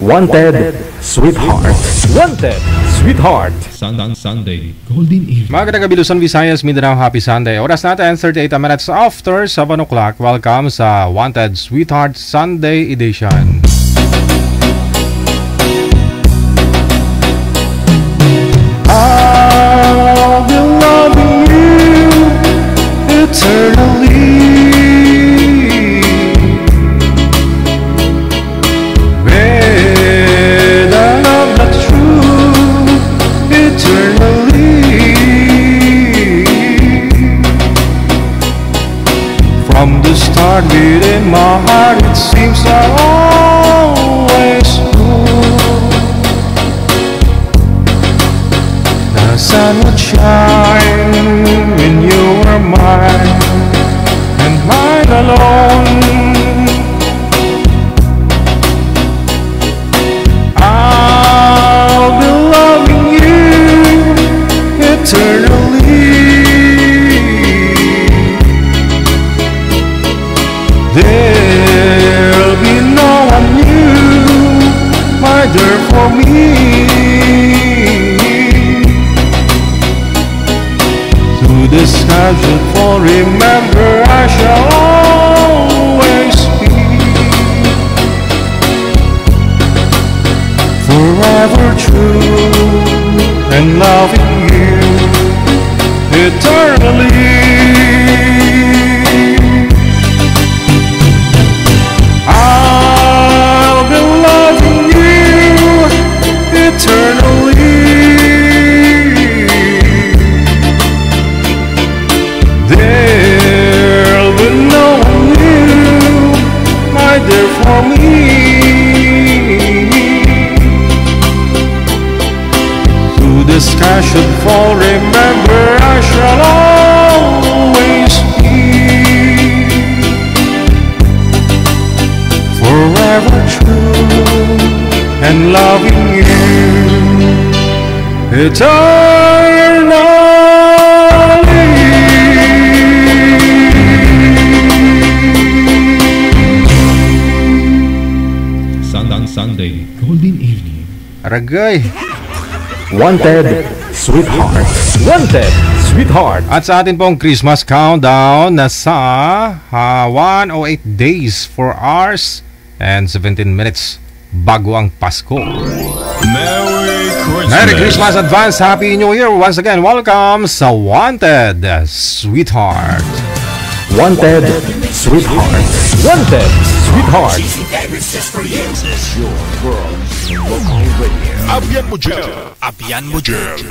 Wanted, Sweetheart. Wanted, Sweetheart. Sunday, Golden Evening. Magandang gabi Luzon, Visayas, Mindanao, Happy Sunday. Oras natin, 38 minutes after 7 o'clock. Welcome sa Wanted, Sweetheart Sunday Edition. I'll be loving you eternally. From the start, within my heart, it seems I always knew the sun would shine when you were mine, and mine alone. I'll be loving you eternally. There'll be no one new, my dear, for me. Through the skies you'll fall, remember I shall always be forever true and loving you eternally. I'll be loving you eternally. There'll be no one new, my dear, for me. Through the sky should fall, remember I shall always be forever true and loving you eternally. Sunday, Golden Evening. Aragay. Wanted, Sweetheart. Wanted, Sweetheart. At sa atin pong Christmas countdown, nasa 108 days, 4 hours, and 17 minutes bago ang Pasko. Merry Christmas advance, Happy New Year. Once again, welcome sa Wanted, Sweetheart. Wanted, Sweetheart. Wanted, Sweetheart. This is your world local radio. Abian mo dyan.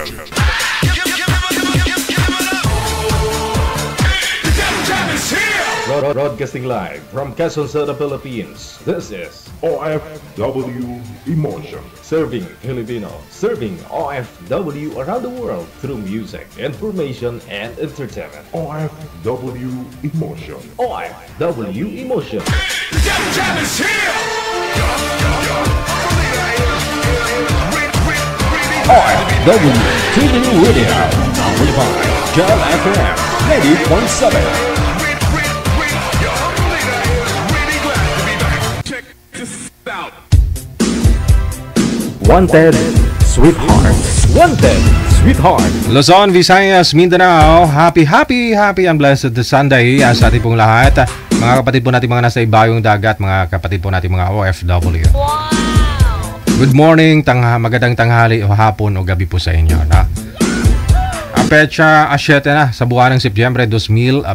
Broadcasting live from Quezon City, Philippines. This is OFW Emotion. Serving Filipino, serving OFW around the world through music, information, and entertainment. OFW Emotion. OFW Emotion. OFW TV Radio. Revive, Jam FM 90.7. Wanted, Sweetheart. Wanted, Sweetheart. Luzon, Visayas, Mindanao, happy and blessed Sunday sa ating pong lahat. Mga kapatid po natin mga nasa ibayong dagat, mga kapatid po natin mga OFW. Wow! Good morning, magandang tanghali o hapon o gabi po sa inyo. Pecha 7 na sa buwan ng Setyembre 2025.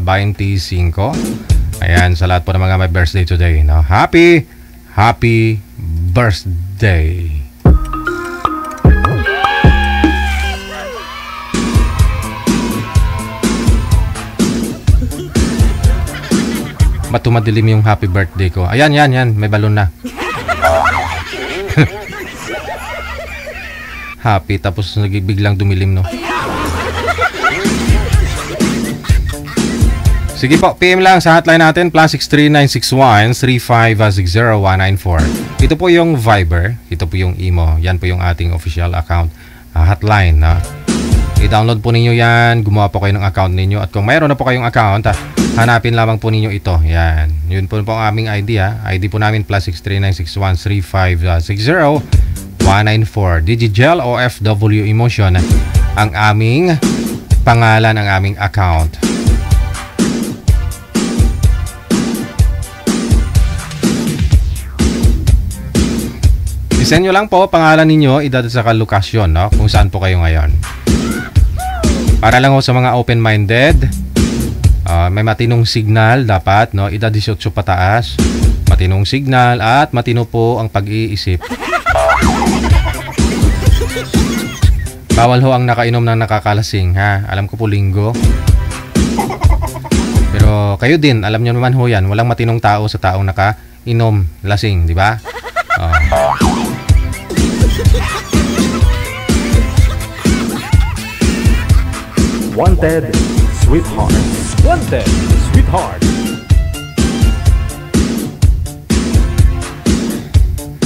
Ayan, sa lahat po ng mga may birthday today. No? Happy birthday! Matumadilim yung happy birthday ko. Ayan, yan. May balon na. Happy, tapos biglang dumilim, no? Sige po, PM lang sa hotline natin, +63961-3560194. Ito po yung Viber, ito po yung Imo. Yan po yung ating official account hotline. I-download po ninyo yan, gumawa po kayo ng account ninyo. At kung mayroon na po kayong account, hanapin lamang po ninyo ito. Yan. Yun po ang aming ID ha. ID po namin +639613560 Digigel OFW Emotion ang aming pangalan, ang aming account. I-send nyo lang po pangalan ninyo, edad sa lokasyon, no? Kung saan po kayo ngayon. Para lang ho sa mga open-minded, may matinong signal dapat, no? Edad 18 pataas, matinong signal at matino po ang pag-iisip. Bawal ho ang nakainom ng nakakalasing, ha? Alam ko po linggo. Pero kayo din, alam nyo naman ho yan, walang matinong tao sa taong nakainom, lasing, di ba? Wanted Sweetheart. Wanted Sweetheart.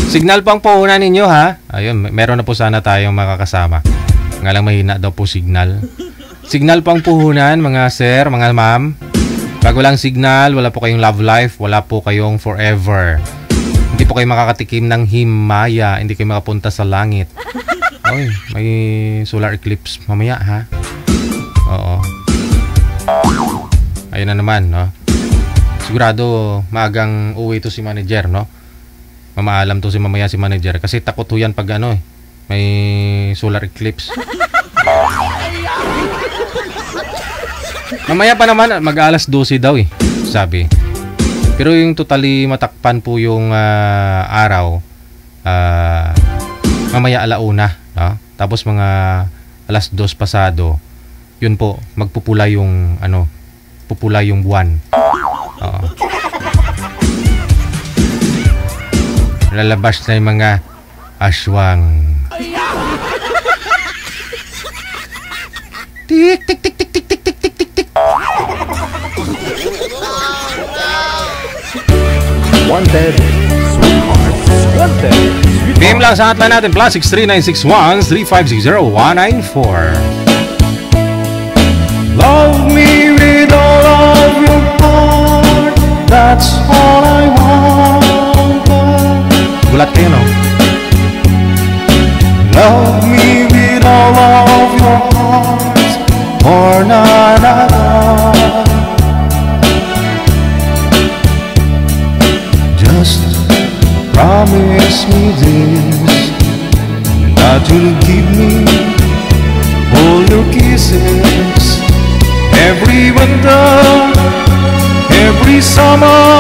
Signal pang puhunan ninyo ha. Ayun, meron na po sana tayong makakasama. Nga lang mahina daw po signal. Signal pang puhunan mga sir, mga ma'am. Pag walang signal, wala po kayong love life, wala po kayong forever. Hindi po kayo makakatikim ng himaya, hindi kayo makapunta sa langit. Oy, may solar eclipse mamaya ha. Oo. Ayun na naman, no? Sigurado maagang uwi to si manager, no? Mamaalam to si mamaya si manager kasi takot ho yan pag ano may solar eclipse. Mamaya pa naman mag-alas 12 daw sabi. Pero yung totally matakpan po yung araw mamaya alauna, no? Tapos mga alas 2 pasado yun po, magpupula yung pupula yung buwan. Lalabas na yung mga aswang. Tik tik tik tik tik tik tik tik tik tik. Wanted Sweetheart. Wanted Sweetheart. PM lang sa hotline natin +63961-350-194. Love me with all of your heart. That's all I want. Gulat kayo, no? Love me with all of your heart, or not at all. Just promise me this, that you'll give me all your kisses. Every winter, every summer,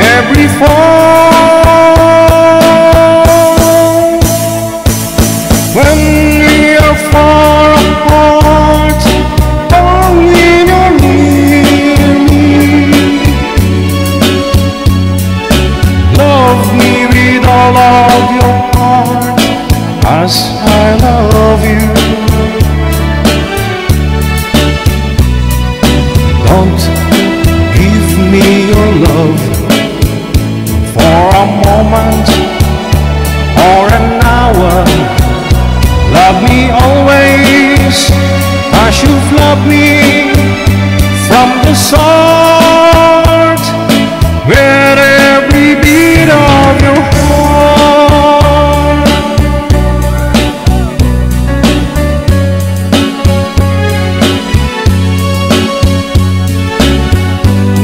every fall. When we are far apart, only you're near me. Love me with all of your heart, as I love you. Don't give me your love for a moment or an hour. Love me always as you've loved me from the start, with every beat of your heart.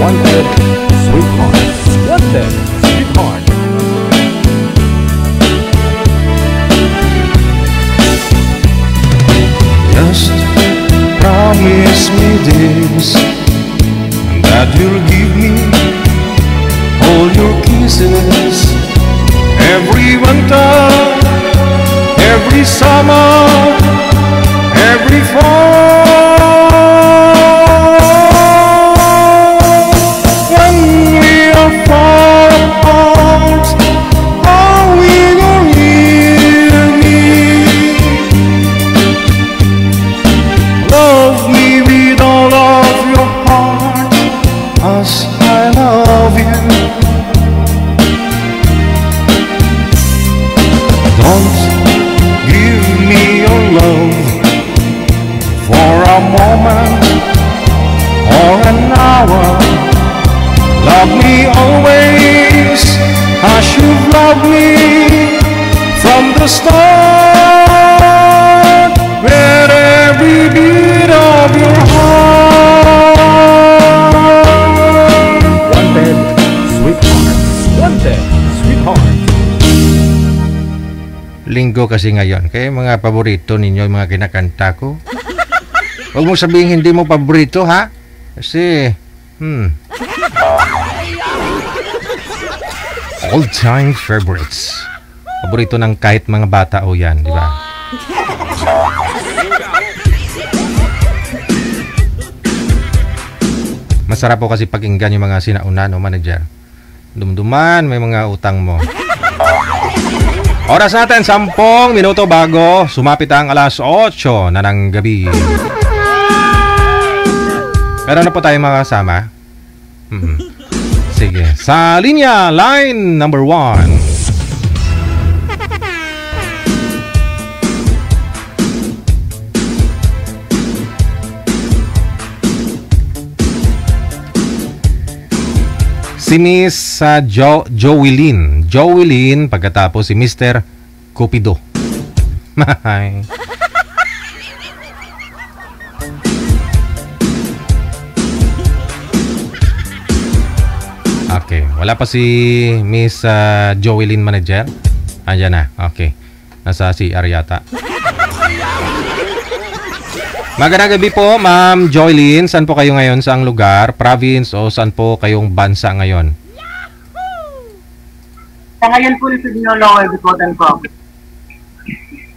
Wanted Sweetheart. Wanted Sweetheart. Just promise me this, that you'll give me all your kisses. Every winter, every summer, every fall. When we are far apart, are we gonna hear me? Love me with all of your heart, as I love you. Don't give me your love love me from the start, with every beat of your heart. Wanted, sweethearts. Wanted, sweethearts. Linggo kasi ngayon. Kaya mga paborito ninyo, mga kinakanta ko. Huwag mo sabihin hindi mo paborito, ha? Kasi, all-time favorites. Paborito ng kahit mga bata o yan, di ba? Masarap po kasi pakinggan yung mga sinauna, no, manager? Dumduman, may mga utang mo. Oras natin, 10 minuto bago sumapit ang alas 8 na ng gabi. Meron na po tayong mga kasama. Sige. Sa linya, line number 1. Si Miss Joey Lynn, pagkatapos si Mr. Cupido. Hi. Okay, wala pa si Miss Joey Lynn, manager. Andiyan na. Okay. Nasa CR yata. Magandang gabi po, Ma'am Joylyn. Saan po kayo ngayon? Saang lugar? Province o saan po kayong bansa ngayon? Sa ngayon po ito din yung Lower Bikutan po.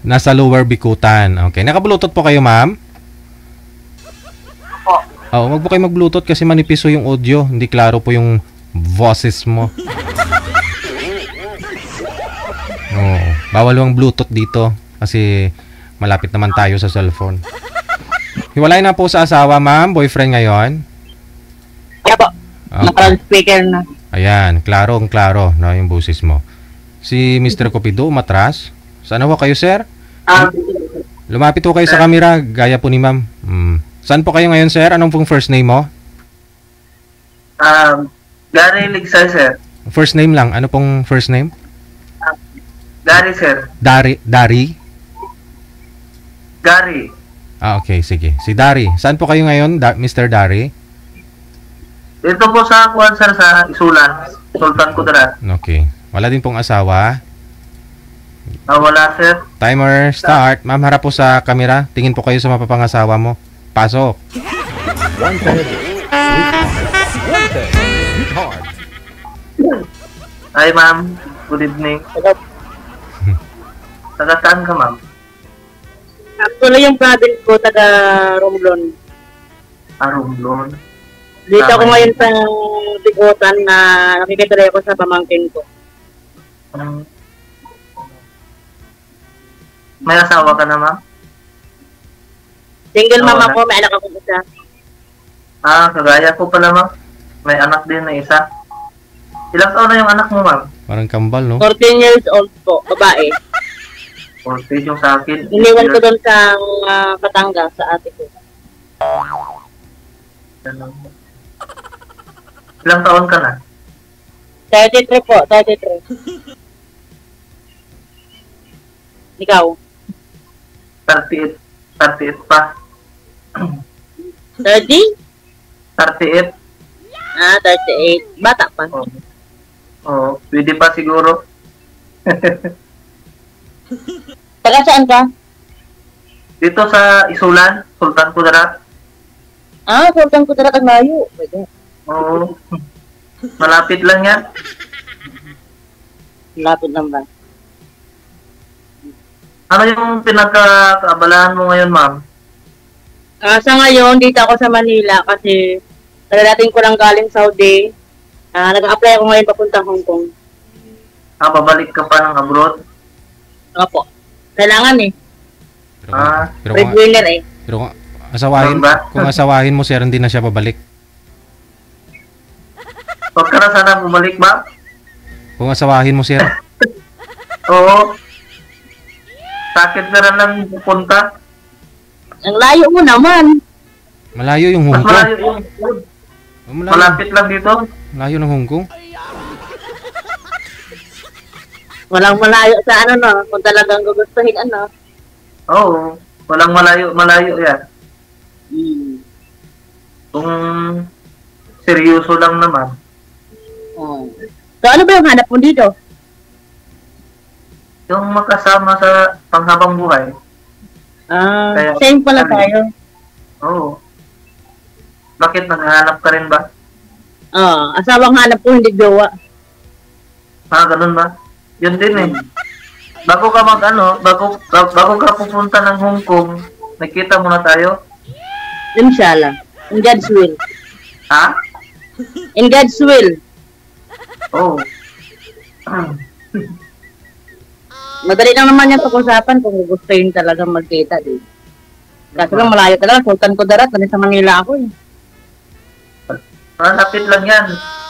Nasa Lower Bikutan. Okay. Naka-Bluetooth po kayo, ma'am? Po. Oo, wag po kayo mag-Bluetooth kasi manipiso yung audio. Hindi klaro po yung boses mo. Oo. Bawal yung Bluetooth dito kasi malapit naman tayo sa cellphone. Hiwalay na po sa asawa, ma'am. Boyfriend ngayon? Kaya po. Okay. Naka-speaker na. Ayan, klaro no, yung boses mo. Si Mr. Cupido, matras. Saan ho kayo, sir? Lumapit po kayo sa camera, gaya po ni ma'am. Saan po kayo ngayon, sir? Anong pong first name mo? Gary Ligsay, sir. First name lang. Ano pong first name? Gary, sir. Dari? Gary. Okay, sige. Si Dari. Saan po kayo ngayon, Mr. Dari? Dito po sa Kuwan, sir, sa Isulan. Sultan Kudarat. Okay. Wala din pong asawa. Wala, sir. Timer, start. Ma'am, harap po sa camera. Tingin po kayo sa mapapangasawa mo. Pasok. Wanted, sweethearts. Wanted, sweethearts. Hi, ma'am. Good evening. Taga saan ka, ma'am? Actually, yung province ko, taga Romblon. Romblon. Dito ako ngayon sa Bikutan na nakikitry ako sa pamangkin ko. May asawa ka na, ma'am? Single mom ako, may anak ako isa. Kagaya ko pala, ma'am. May anak din na isa. Ilang taon na yung anak mo, ma'am? Parang kambal, no? 14 years old po, babae. 14 yung sa akin. Iniwan ko doon sa Batangas, sa ate ko. Ilang taon ka na? 33 po, 33. Ikaw? 38. 38 pa. 30? 38. 38. Bata pa. Oo, pwede pa siguro. Taga saan ka? Dito sa Isulan, Sultan Kudarat. Sultan Kudarat ang layo. Oo. Malapit lang yan. Malapit lang ba? Ano yung pinagkakaabalahan mo ngayon, ma'am? Sa ngayon, dito ako sa Manila kasi nagdating ko lang galing Saudi. Nag-apply ako ngayon papuntang Hong Kong. Babalik ka pa ng abroad? Opo. Kailangan eh. Pero Breadwinner eh. Pero kung asawahin mo, sir, hindi na siya babalik. Huwag ka na sana bumalik, ba? Kung asawahin mo, sir. Oo. Sakit ka na lang pupunta. Ang layo mo naman. Malayo yung Hong Kong. Malayo yung food. Malapit lang dito. Malayo ng Hong Kong. Walang malayo sa ano, no? Kung talagang gugustuhin, ano. Oo, walang malayo yan. Kung seryoso lang naman. Oh. So, ano ba yung hanap mo dito? Yung makasama sa panghabang buhay. Same pala tayo. Oo. Bakit naghahanap ka rin ba? Asawang hanap ko, hindi jowa. Ganun ba? Yun din eh. Bago ka bago ka pupunta ng Hong Kong, nakita muna tayo? Inshallah. In God's will. Ha? In God's will. Oh. Madali lang naman yung pag-usapan kung gustuhin talaga magkita, di. Kaso lang malayo talaga, Sultan Kudarat, sa Manila ako eh. Malapit lang yan.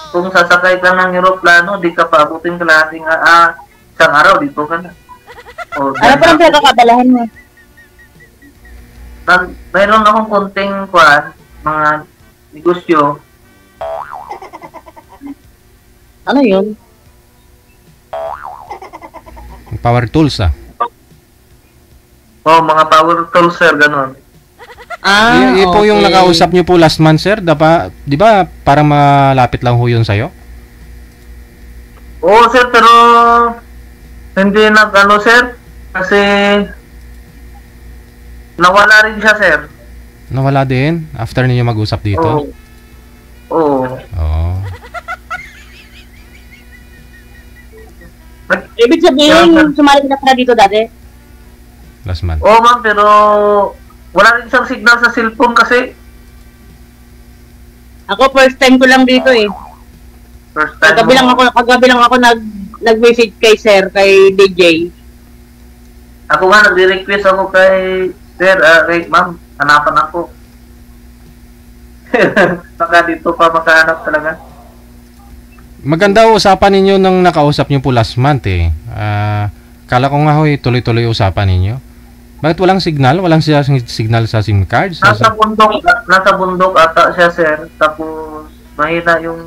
Kung sasakay ka ng eroplano, di ka paabutin kalahating isang araw, dito ka na. Ano pa lang pinakakabalahan mo? Mayroon akong konting mga negosyo. Ano yun? Power tools Mga power tools, sir, ganun. Yun po yung nakausap nyo po last month, sir. Di ba parang malapit lang ho yun sa'yo? Oo, sir, pero hindi sir. Kasi nawala rin siya, sir. Nawala din? After ninyo mag-usap dito? Oo. Ibig sabihin, sumali ka na dito dati? Last month. Oo, ma'am, pero wala rin siyang signal sa cellphone kasi. Ako, first time ko lang dito eh. First time Kagabi lang ako nag-message kay sir, kay DJ. Ako nga, nag-request ako kay sir, ma'am, hanapan ako. Baka dito pa makahanap talaga. Maganda usapan ninyo nung nakausap nyo po last month eh. Kala ko nga ho tuloy-tuloy usapan ninyo. Bakit walang signal? Walang signal sa SIM card? Nasa bundok ata siya, sir. Tapos mahina yung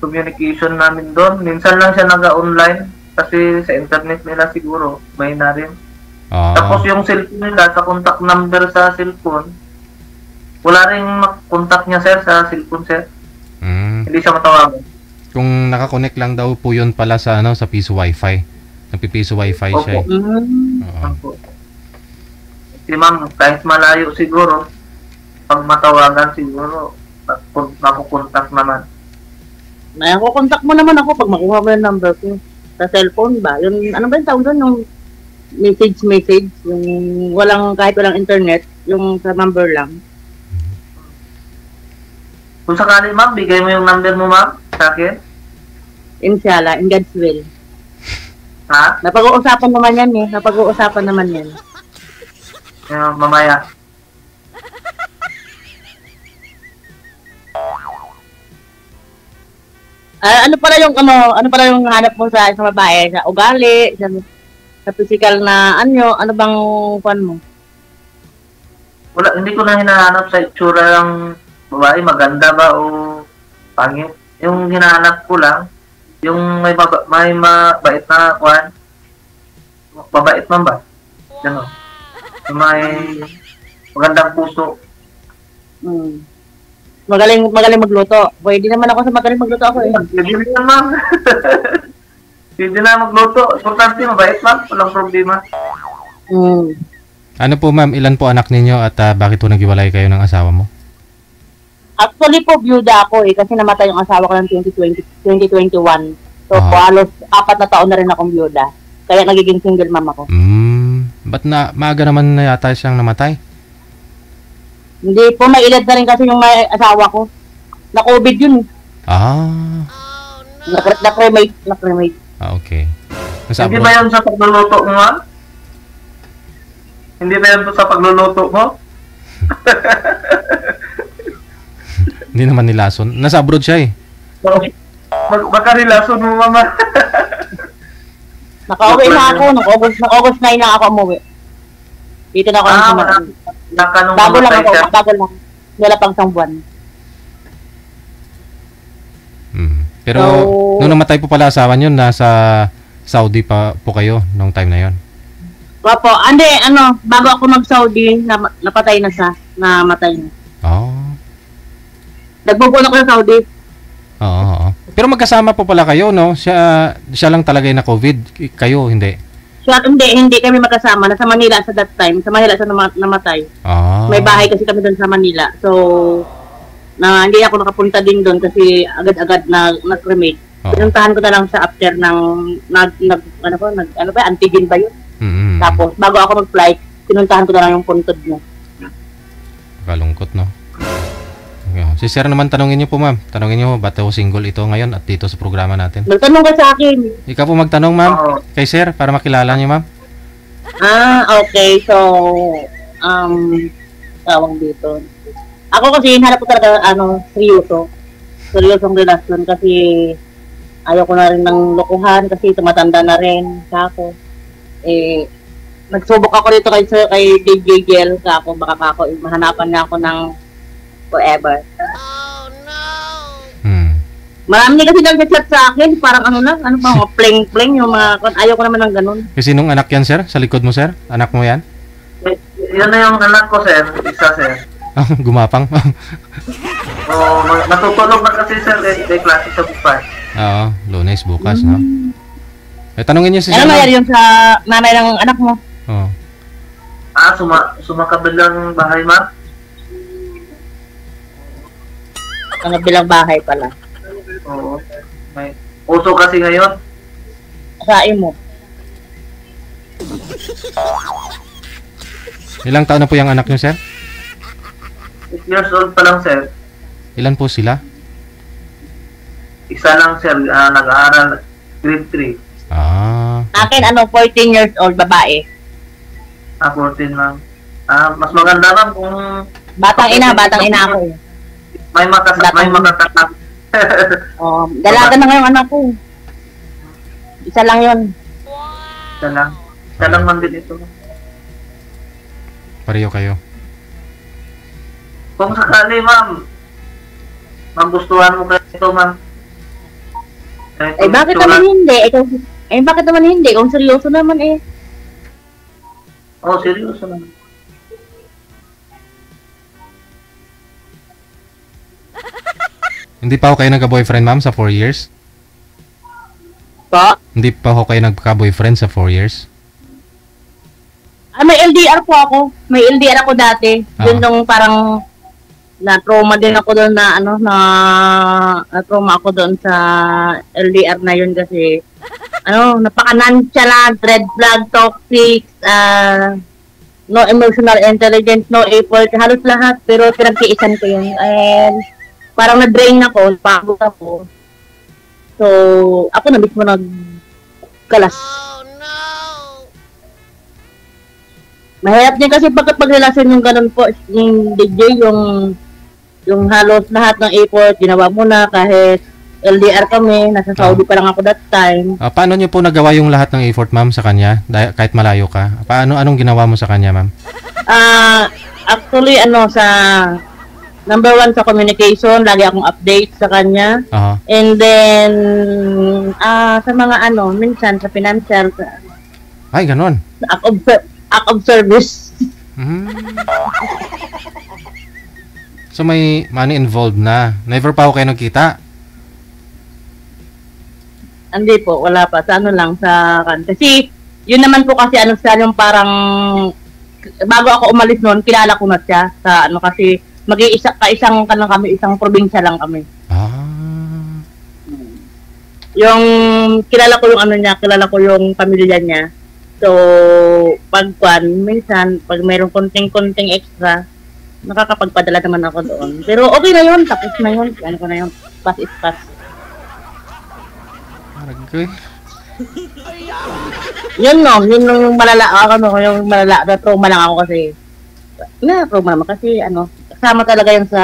communication namin doon. Minsan lang siya naga-online kasi sa internet nila siguro mahina rin. Tapos yung cellphone nila sa contact number sa cellphone, wala rin contact niya, sir, sa cellphone, sir. Hindi siya matawagan. Kung nakakonect lang daw po yun pala sa sa piso wifi. Nagpipiso wifi siya. Si ma'am, kahit malayo siguro, pag matawagan siguro, makukontak naman. May kontak mo naman ako pag makuha mo yung number ko. Sa cellphone ba? Yung, ano ba yung tawag doon? Yung message, yung kahit walang internet, yung sa number lang. Kung sakali, ma'am, bigay mo yung number mo, ma'am, sa akin. Inshallah, in God's will. Ha? Napag-uusapan naman yan. Mamaya. Ano pala yung hanap mo sa babae? Sa ugali, sa physical na ano bang pan mo? Wala, hindi ko na hinahanap sa itsura ng babae, maganda ba o pangit. Yung hinahanap ko lang, yung may mabait na mabait man ba? Gano'n. Yung may magandang puso. Magaling magluto. Pwede naman ako sa magaling magluto ako eh. Pwede naman, ma'am. Pwede na magluto. Importante, mabait, ma'am. Walang problema. Ano po, ma'am, ilan po anak ninyo at bakit po naghiwalay kayo ng asawa mo? Actually po, byuda ako eh, kasi namatay yung asawa ko ng 2021. So, halos 4 na taon na rin akong byuda. Kaya nagiging single mom ako. Ba't maaga naman na yata siyang namatay? Hindi po, may edad na rin kasi yung may asawa ko. Na-COVID yun. Na-cremate. Okay. Hindi ba yun sa pagluluto mo, ma'am? Hindi ba yun sa pagluluto mo? Hindi naman nilason. Nasa abroad siya eh. Baka nilason mo, mama. Nakauwi na ako. August 9 na ako umuwi. Dito na ako. Bago lang. Wala pang isang buwan. Pero, nung namatay po pala asawa niyo, nasa Saudi pa po kayo nung time na yon. Opo, hindi, bago ako mag-Saudi, napatay na siya, namatay na. Oh. Nagpupuno ko sa Saudi. Oo. Pero magkasama po pala kayo, no? Siya lang talaga yung na-COVID. Kayo, hindi? Siya, hindi kami magkasama. Nasa Manila sa that time. Sa Manila siya namatay. Ah. May bahay kasi kami doon sa Manila. So, hindi ako nakapunta din doon kasi agad-agad nag-cremate. Pinuntahan ko na lang siya after ng antigen ba yun? Mm-hmm. Tapos, bago ako mag-flight, pinuntahan ko na lang yung puntod niya. Kalungkot, no? Si Sir naman, tanongin niyo po, ma'am. Tanongin niyo, ba't ako single ito ngayon at dito sa programa natin? Magtanong ka sa akin. Ikaw po magtanong, ma'am, kay Sir, para makilala niyo, ma'am. Okay. So, tawag dito. Ako kasi, hanap ko talaga, seryosong relasyon kasi ayoko na rin ng lokohan kasi tumatanda na rin sa ako. Nagsubok ako dito kay DJ Gel sa ako, baka ako, mahanapan niya ako ng forever. Oh no! Marami kasi nag-chat sa akin, parang pling-pling, yung mga, ayoko naman ng ganun. Kasi nung anak yan, Sir? Sa likod mo, Sir? Anak mo yan? Yan na yung anak ko, Sir. Isa, Sir. Gumapang? Natutulog na kasi, Sir, may klase sa bukas. Oo, Lunes, bukas, no? Tanungin niyo si Sir. Ano mayroon yung sa nanay ng anak mo? Oo. Sumakabilang bahay, ma'am? Ang bilang bahay pala. Oo. May uso kasi ngayon. Sain mo. Ilang taon na po yung anak niyo, Sir? 8 years old pa lang, Sir. Ilan po sila? Isa lang, Sir. Nag-aaral grade 3. Akin, 14 years old, babae. 14 lang. Mas maganda lang kung... Batang ina ako eh. May makatatak. Dalaga na ngayong anak ko. Isa lang yun. Isa lang man din ito. Pareho kayo. Kung sakali, ma'am, gustuhan mo kayo ito, ma'am. Bakit naman hindi? Bakit naman hindi? Kung seryoso naman eh. Seryoso naman. Hindi pa ako kayo nagka-boyfriend, ma'am, sa 4 years? Pa? Hindi pa ako kayo nagka-boyfriend sa 4 years? May LDR po ako. May LDR ako dati. Yun nung parang na-trauma din ako doon na-trauma ako doon sa LDR na yun kasi napaka-nonchalant, red flag, toxic, no emotional intelligence, no effort, halos lahat. Pero pinagtiisan ko yun. And parang na-drain ako, pagod ako. So, ako na mismo nagkalas. Oh, no! Mahirap din kasi pagrelasyon yung ganun po, yung DJ, yung halos lahat ng effort, ginawa mo na kahit LDR kami, nasa Saudi pa lang ako that time. Paano niyo po nagawa yung lahat ng effort, ma'am, sa kanya? Kahit malayo ka? Anong ginawa mo sa kanya, ma'am? Actually, sa number 1 sa communication, lagi akong update sa kanya. And then, sa mga minsan sa financial. Ay, ganun. Act of service. So, may money involved na. Never pa ako kayo nagkita? Hindi po, wala pa. Sa lang, sa kasi, yun naman po kasi siya yung parang, bago ako umalis noon, kilala ko na siya. Sa kasi, isang kami, isang probinsya lang kami. Yung kilala ko yung niya, kilala ko yung pamilya niya. So, minsan, pag mayroong konting extra, nakakapagpadala naman ako doon. Pero okay na yun, tapos na yun. Ko na yun, pass is pass. Aragay. Yun yung malala, yung malala, na-trauma lang ako kasi, na-trauma naman kasi, kasama talaga yan sa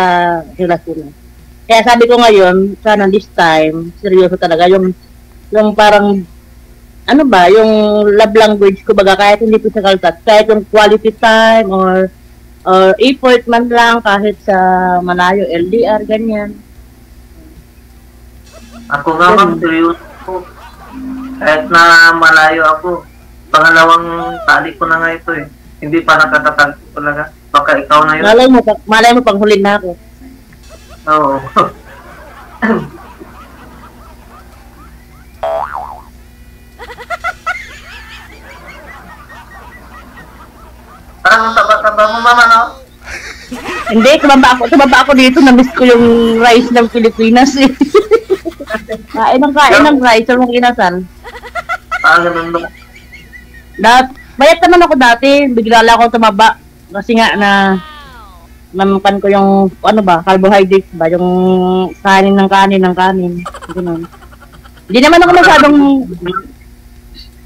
relasyon. Kaya sabi ko ngayon, sana this time, seryoso talaga, yung parang, yung love language ko baga, kahit hindi physical touch, kahit yung quality time, or effort man lang, kahit sa malayo, LDR, ganyan. Ako nga, ma'am, seryoso. Kahit na malayo ako, pangalawang tali ko na nga ito eh. Hindi pa nakatatag talaga. Baka ikaw na yun. Malay mo pang huli na ako. Oo. Parang taba-taba mo, mama, no? Hindi, tumaba ako dito. Na-miss ko yung rice ng Pilipinas eh. kain ng rice. Huwag mong inasal. Ganun ba? Bayat naman ako dati. Bigla lang ako tumaba. Kasi nga namukan ko yung, carbohydrates ba? Yung kanin. Ganun. Hindi naman ako masyadong...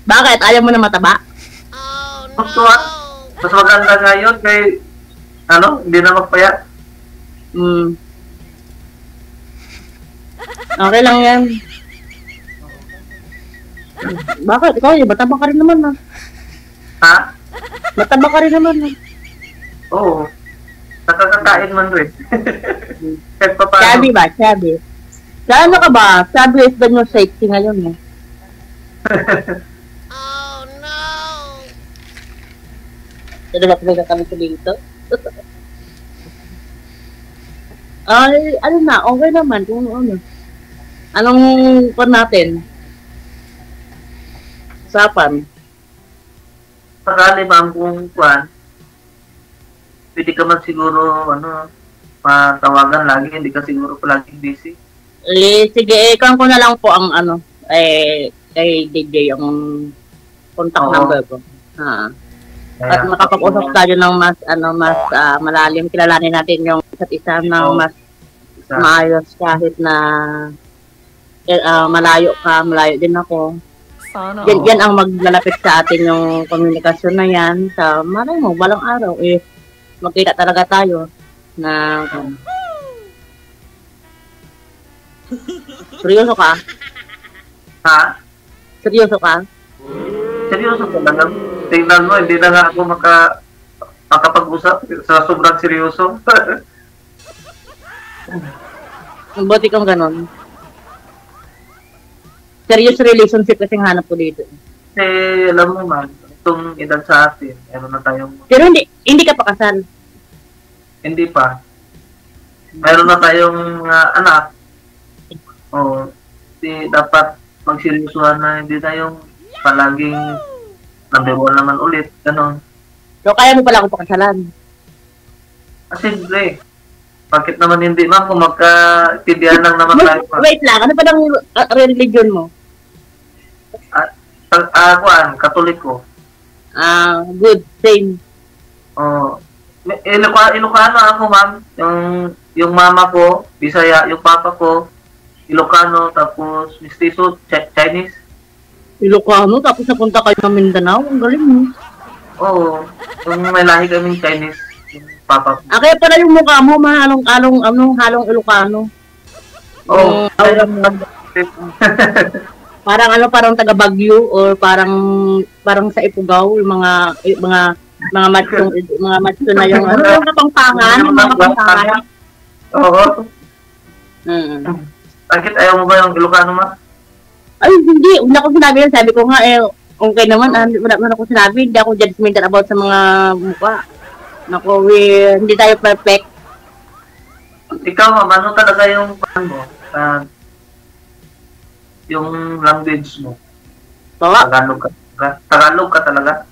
Bakit? Ayaw mo na mataba? Mas maganda ngayon kay hindi na magpayat. Okay lang yan. Bakit? Ikaw mataba ka rin naman na. Ha? Mataba ka rin naman na. Oo. Nakakakain man rin. Kahit pa paano. Sabi ba? Sabi. Saan ka ba? Sabi is the new safety ngayon eh. Talaga kami dito. Ay, okay naman kung ano. Anong pan natin? Usapan. Sakali ma'am kung pwede ka man siguro, matawagan lagi, hindi ka siguro palagi busy. Sige, ikaw ko na lang po ang kay DJ yung contact number ko. At makapag-usap tayo ng mas malalim, kilalanin natin yung isa't isa ng mas maayos kahit na malayo din ako. Yan ang maglalapit sa atin yung komunikasyon na yan. Sa malay mo, balang araw, magkita talaga tayo na seryoso ka? Ha? Seryoso ka? Seryoso talaga. Tingnan mo, hindi na nga ako makapag-usap sa sobrang seryoso. Buti kang ganon. Serious relationship kasing hanap ko dito. Alam mo man, itong edad sa atin, na tayong... Pero hindi ka pa kasal? Hindi pa. Meron na tayong anak. Dapat magseryosohan na, hindi na yung palaging number 1 naman ulit, gano'n. So, kaya mo pala akong pakasalan? Simple. Bakit naman hindi, ma'am, kung magkaintindihan lang naman tayo. Wait lang, ano pa ng religion mo? Katoliko. Good, same. Ilocano ako, ma'am. Yung mama ko, Bisaya, yung papa ko, Ilocano, tapos Mestizo, Chinese. Ilocano, tapos napunta kayo ng Mindanao. Ang galing mo. Oo. Yung may lahi kaming Chinese. Yung papa ko. Kaya pala yung mukha mo, halong Ilocano. Oo. Parang taga Baguio or parang sa Ifugao, yung mga macho na yung yung kapangpangan, Oo. Bakit ayaw mo ba yung Ilocano, ma? Ay, hindi. Wala ko sinabi yan. Sabi ko nga, okay naman. Wala ko sinabi. Hindi ako judgmental about sa mga mukha. Naku, hindi tayo perfect. Ikaw, ma'am, ano talaga yung yung language mo? Tagalog ka talaga?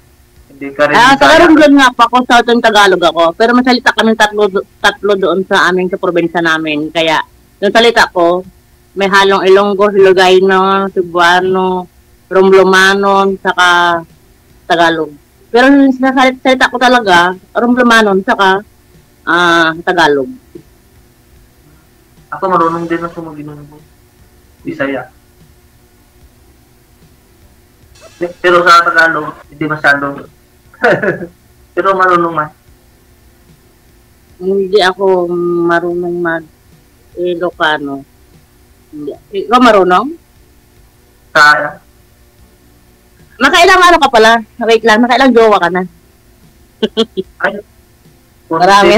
Hindi ka rin Tagalog lang nga pa ako. Southern Tagalog ako. Pero masalita kami tatlo doon sa aming sa probinsya namin. Kaya, yung salita ko, may halong Ilonggo, Ilocano, Cebuano, Romblomano, saka Tagalog. Pero yung sinasalita ko talaga, Romblomano, saka Tagalog. Ako marunong din ako mag-Ilonggo. Bisaya. Pero sa Tagalog, hindi masyado. Pero marunong man. Hindi ako marunong mag-Ilocano. Ikaw marunong? Kaya. Nakailang ka pala? Wait lang, nakailang jowa ka na? Marami.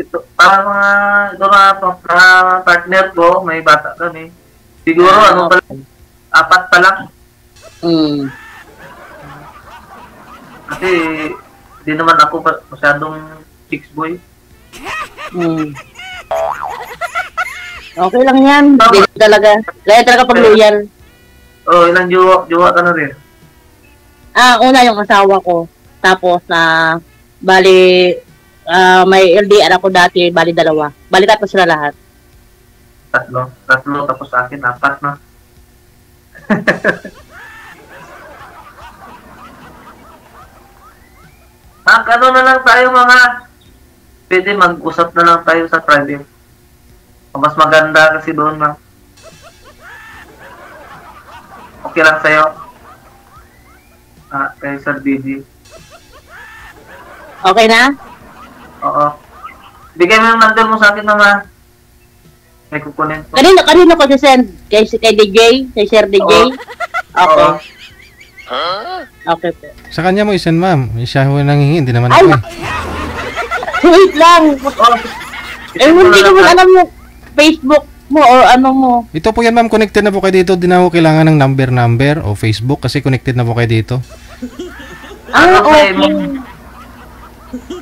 Ito, parang mga partner ko, may bata kami. Siguro, 4 pa lang. Kasi, di naman ako masyadong chicks boy. Okay lang yan. Hindi talaga. Kaya talaga pag loyal. Ilang jowa ka na rin? Una yung asawa ko. Tapos, bali, may LDR ako dati, bali 2. Bali 3 sila lahat. 3 tapos sa akin 4 na. Ano na lang tayo pwede mag-usap na lang tayo sa private. Mas maganda kasi doon na. Okay lang sa'yo? Kay Sir BG. Okay na? Oo. Bigay mo yung number mo sa akin naman. May kukunin ko. Kanino ko send? Kay DJ? Kay Sir DJ? Okay. Okay po. Sa kanya mo isend, ma'am. Siya ho nanghingi, hindi naman Ay! ako Wait lang! Hindi ko alam yung Facebook mo o ano mo. Ito po yan, ma'am. Connected na po kayo dito. Di na ho kailangan ng number o Facebook kasi connected na po kayo dito. Okay.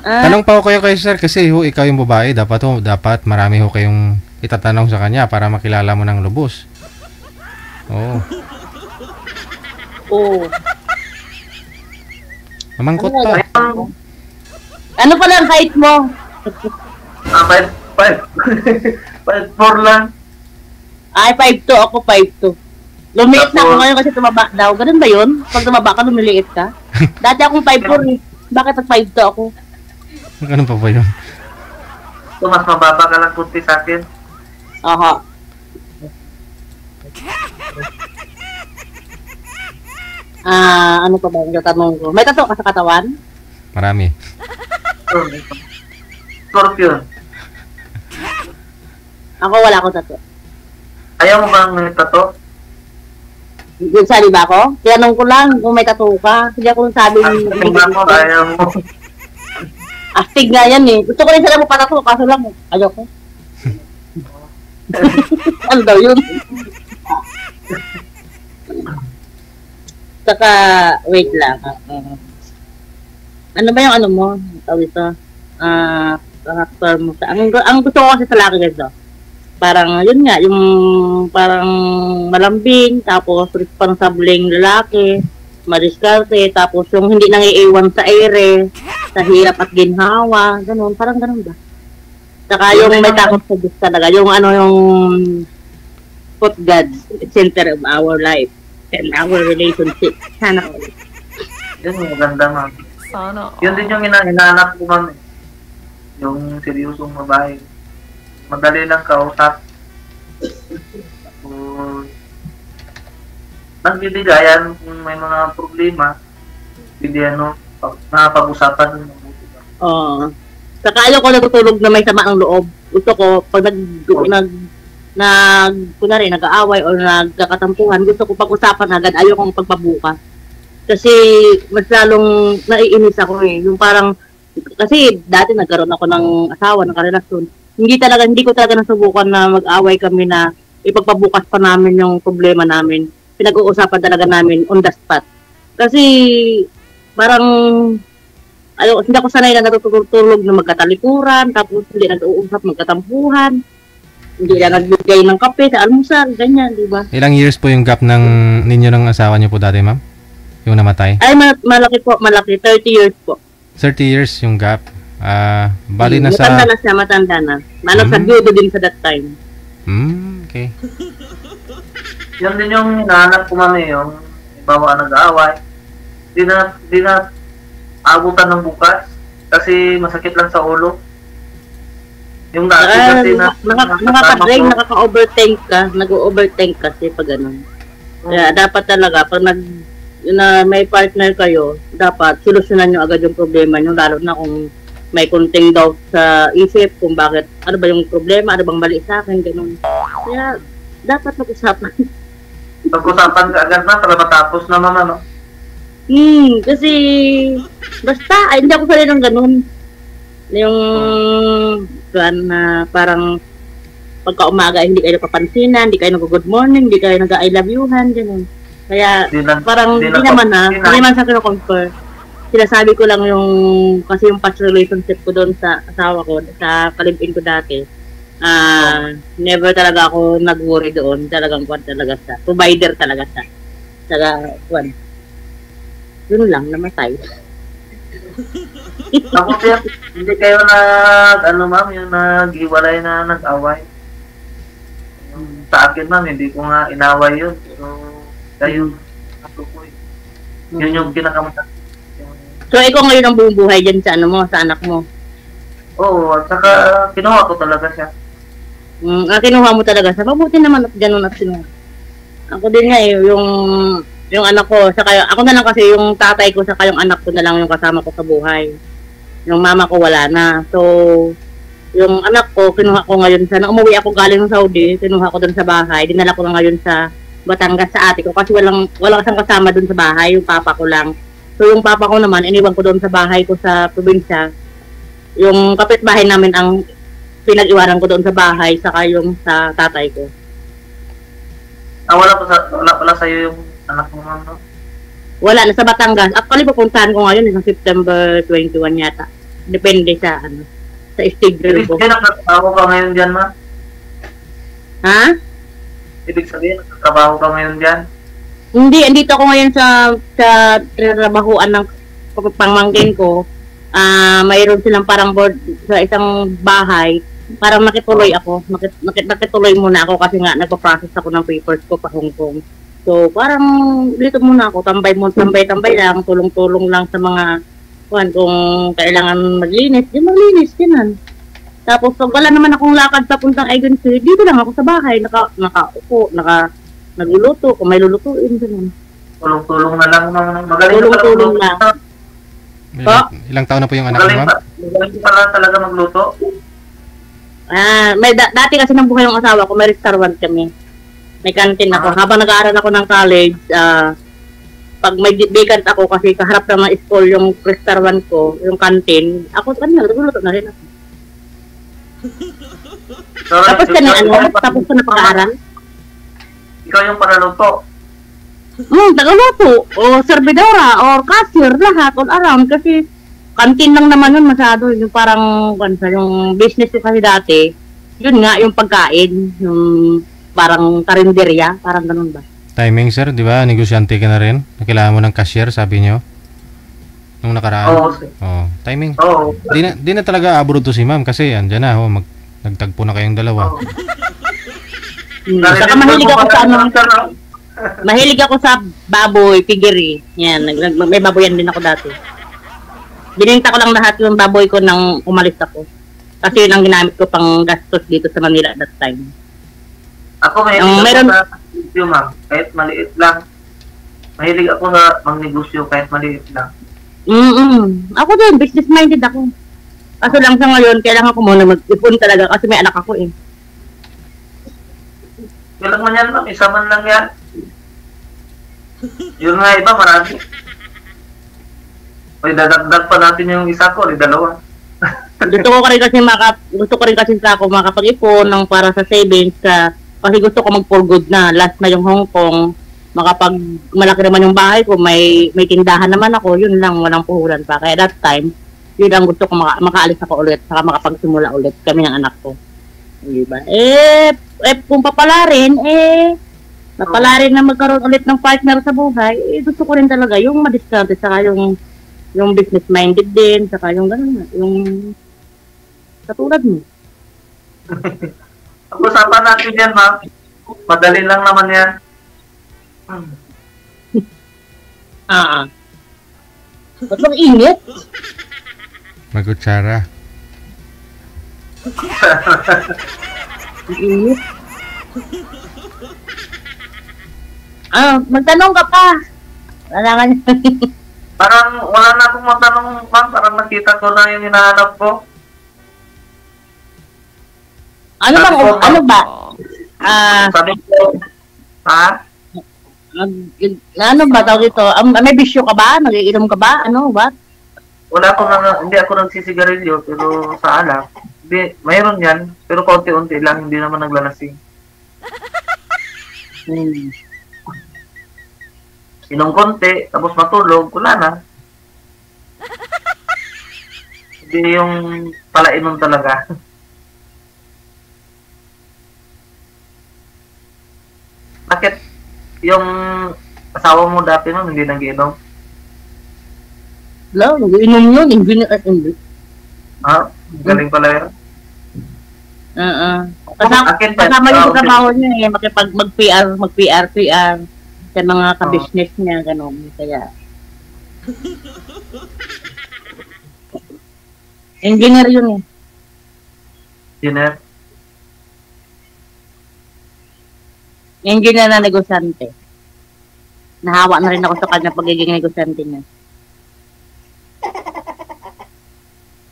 Tanong pa ho kayo kay sir kasi ho, ikaw yung babae. Dapat marami ho kayong itatanong sa kanya para makilala mo ng lubos. Oo. Mamangkot pa. Ano pala ang height mo? 5'4" lang. Ay, 5'2". Ako 5'2". Lumiit na ako ngayon kasi tumaba daw. Ganun ba yun? Pag tumaba ka, lumiliit ka? Dati akong 5'4" eh. Bakit at 5'2" ako? Ganun pa ba yun? So, mas mababa ka lang kunti sa akin. Aha. Ano pa ba yung tatanong ko? May tato ka sa katawan? Marami. Scorpion. Ako wala akong tato. Ayaw mo bang tato? Yung sabi ba ako? Tinanong ko lang kung may tato ka. Hindi ako sabi ayaw mo. Astig nga yan eh. Gusto ko rin sila mo patato, kaso lang ayaw ko. Ano daw yun? Saka, wait lang. Ano ba yung ano mo? Tawag ito. Karakter mo. Ang gusto ko kasi sa laki ganito. Parang, yun nga, yung parang malambing, tapos responsableng lalaki, madiskarte, tapos yung hindi nangiiwan sa ere, sa hirap at ginhawa, ganun, parang ganun ba? Saka yung may takot sa Diyos talaga, yung ano yung put God center of our life and our relationship. Sana all. Yun, maganda ma'am. Sana all. Yun din yung hinahanap ko ma'am. Yung seryosong babae. Madali lang kausap. Nagbibigayan kung may mga problema. Hindi napag-usapan. Oo. Saka ayaw ko natutulog na may sama ang loob. Gusto ko, pag kunwari, nag-aaway o nagkakatampuhan, gusto ko pag-usapan agad, ayaw kong pagpabuka. Kasi, mas lalong naiinis ako eh. Yung parang, kasi dati nagkaroon ako ng asawa, ng karelasyon. Hindi ko talaga nasubukan na mag-away kami na ipagpabukas pa namin yung problema namin. Pinag-uusapan talaga namin on the spot. Kasi, parang, hindi ako sanay na natutulog na magkatalikuran, tapos hindi nag-uusap, magkatampuhan, hindi na nagbigay ng kape sa almusal, ganyan, di ba? Ilang years po yung gap ninyo ng asawa niyo po dati, ma'am? Yung namatay? Ay, malaki po, malaki. 30 years po. 30 years yung gap. Bali na sa... Matanda na. Sa dudo din sa that time. Okay. Yan din yung hinahanap ko mami, yung bawa nag-aaway. Di na abutan ng bukas kasi masakit lang sa ulo. Yung dati kasi nakaka-drain, nakaka-overthink ka, nag-overthink kasi pag ganun. Kaya dapat talaga pag may partner kayo, dapat solusyonan nyo agad yung problema nyo, lalo na kung may konting doubt sa isip kung bakit, ano ba yung problema, ano bang mali sa akin, ganun. Kaya dapat mag-usapan. Pag-usapan ka agad na para matapos naman ano. Kasi basta, hindi ako sanay ng ganun. Yung na parang pagka umaga hindi kayo napapansinan, hindi kayo nag-good morning, hindi kayo nag-I love you-han, ganun. Kaya parang hindi naman sa kino-compare. Sinasabi ko lang yung, kasi yung past relationship ko doon sa asawa ko, sa kalibin ko dati, never talaga ako nag-worry doon. Talagang kwan talaga siya. Provider talaga siya. Saka, kwan. Yun lang, namatay. Tapos yan, hindi kayo ma'am, yung nag-iwalay na nag-away. Sa akin, ma'am, hindi ko nga inaway yun. Pero kayo, yun yung pinakamata. So, ikaw ngayon ang buong buhay dyan sa sa anak mo? Oo, at saka kinuha ko talaga siya. Kinuha mo talaga siya. Mabuti naman at ganun at sinuha. Ako din nga yung anak ko, saka ako na lang kasi yung tatay ko saka yung anak ko na lang yung kasama ko sa buhay. Yung mama ko wala na. So, yung anak ko, kinuha ko ngayon nung umuwi ako galing ng Saudi, kinuha ko doon sa bahay, dinala ko na ngayon sa Batangas sa ate ko kasi walang isang kasama doon sa bahay, yung papa ko lang. So, yung papa ko naman, iniwan ko doon sa bahay ko sa probinsya. Yung kapitbahay namin ang pinag-iwanan ko doon sa bahay, saka yung sa tatay ko. Wala sa'yo yung anak mo, ma'am, no? Wala, nasa Batangas. Actually, pupuntahan ko ngayon, sa September 21 yata. Depende sa, sa schedule ko. Ibig sabihin, nagtatrabaho ka ngayon dyan, ma'am? Ha? Ibig sabihin, nagtatrabaho ka ngayon dyan? Hindi, andito ako ngayon sa trabahuan ng pangmangkin ko. Mayroon silang parang board sa isang bahay. Parang nakituloy ako. Nakituloy muna ako kasi nga nagpa-process ako ng papers ko pa Hong Kong. So, parang dito muna ako. Tambay lang. Tulong-tulong lang sa mga kung kailangan maglinis. Yung maglinis, yan. Tapos, pag wala naman akong lakad papuntang agency, dito lang ako sa bahay. Nakaupo, nagluluto, kung may lulutuin, ganun. Tulong-tulong na lang. Magaling tulong lang. Ilang taon na po yung anak mo, ma'am? Magaling pala talaga magluto. Dati kasi nang buhay ng asawa ko, may restaurant kami. May canteen ako. Habang nag-aaral ako ng college, pag may vacant ako kasi kaharap ng school yung restaurant ko, yung canteen, nagluluto na rin ako. Tapos ka na tapos ka na pag-aaral? Ikaw yung paraluto? Tagaluto, o servidora, or cashier, lahat, all around, kasi canteen lang naman yun masyado, yung parang, yung business ko kasi dati, yun nga, yung pagkain, yung parang karinderya, parang ganun ba? Timing, sir, di ba? Negosyante ka na rin? Kailangan mo ng cashier, sabi nyo? Nung nakaraan? Oo. Timing. Oo. Di na talaga abroad to si ma'am kasi andyan na, nagtagpo na kayong dalawa. Saka mahilig ako sa mahilig ako sa baboy, piggery. Yan, may baboyan din ako dati. Bininta ko lang lahat yung baboy ko nang umalis ako. Kasi yun ang ginamit ko pang gastos dito sa Manila at that time. Ako mahilig ako sa negosyo, ma'am. Kahit maliit lang. Mahilig ako sa magnegosyo kahit maliit lang. Ako din, business-minded ako. Kaso lang sa ngayon, kailangan ko muna mag-ipon talaga kasi may anak ako eh. Kailang man yan, ma'am. Isa man lang yan. Yung nga iba, marami. O, dadagdag pa natin yung isa ko, dalawa. Gusto ko rin kasi makapag-ipon ng para sa savings kasi gusto ko mag-for good na. Last na yung Hong Kong. Malaki naman yung bahay ko, may tindahan naman ako, yun lang, walang puhulan pa. Kaya that time, yun ang gusto ko makaalis ako ulit, saka makapagsimula ulit kami ng anak ko. Diba? Kung papalarin na magkaroon ulit ng partner sa buhay, gusto ko rin talaga yung madiskarte, saka yung business-minded din, saka yung gano'n, yung katulad mo. Pag-usapan natin yan, ma'am. Madali lang naman yan. Ba't bang init? Magutsara. Init. Magtanong ka pa. Kailangan Parang wala na akong matanong, ma'am. Parang nakita ko na yung hinahanap ko. Ano ba? Sabi ko, ha? Ano ba tawag ito? May bisyo ka ba? Nag-iinom ka ba? Ano ba? Hindi ako nagsisigarilyo, pero sa alak. Hindi, mayroon yan, pero konti-unti lang, hindi naman naglalasing. Inom konti, tapos matulog, wala na. Hindi yung palainom talaga. Bakit yung asawa mo dati nun hindi nag-inom? Wala, nag-inom yun. Hindi. Galing pala yun. Kasama yung sa trabaho niya mag-PR sa mga ka-business niya, gano'n. Kaya, engineer yun eh. Engineer na negosyante. Nahawa na rin ako sa kanya pagiging negosyante niya.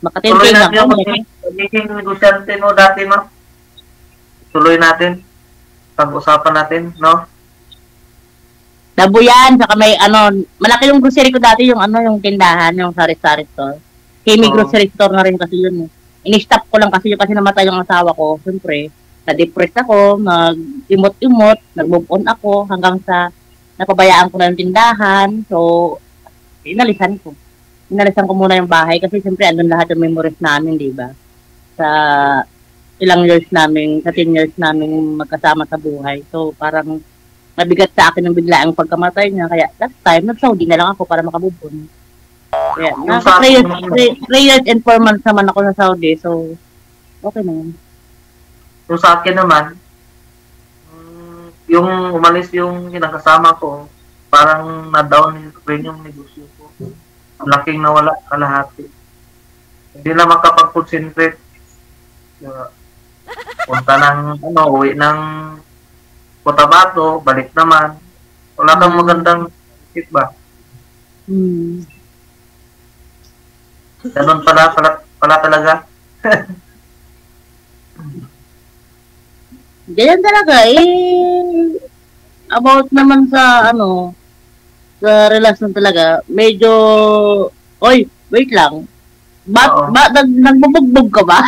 Tuloy Makatintin natin ako. yung pagiging negosyante mo dati, ma. Tuloy natin. Pag-usapan natin, no? Dabo yan, saka may malaki yung grocery ko dati, yung tindahan, yung sari-sari store. Kimi grocery store na rin kasi yun eh. In-stop ko lang kasi kasi namatay yung asawa ko. Siyempre, na-depress ako, nag-imot-imot, nag-move on ako hanggang sa napabayaan ko na yung tindahan. So, inalisan ko. Inalisan ko muna yung bahay kasi siyempre andun lahat yung memories namin, di ba? Sa ilang years namin, sa 10 years namin magkasama sa buhay. So, parang mabigat sa akin yung biglaang pagkamatay niya. Kaya that time, nag-Saudi na lang ako para makabubon. Kaya, nasa 3 years and 4 months naman ako sa Saudi. So, okay na yun. Yung sa akin naman, yung umalis yung kinakasama ko, parang na-down rin yung negosyo ko. Laking nawala kalahati. Hindi na makapag-concentrate. Punta ng, uwi ng Cotabato, balik naman. Wala kang magandang isip ba? Ganun pala talaga. Ganyan talaga about naman sa sa relasyon talaga, medyo wait lang. Nagbubugbog ka ba?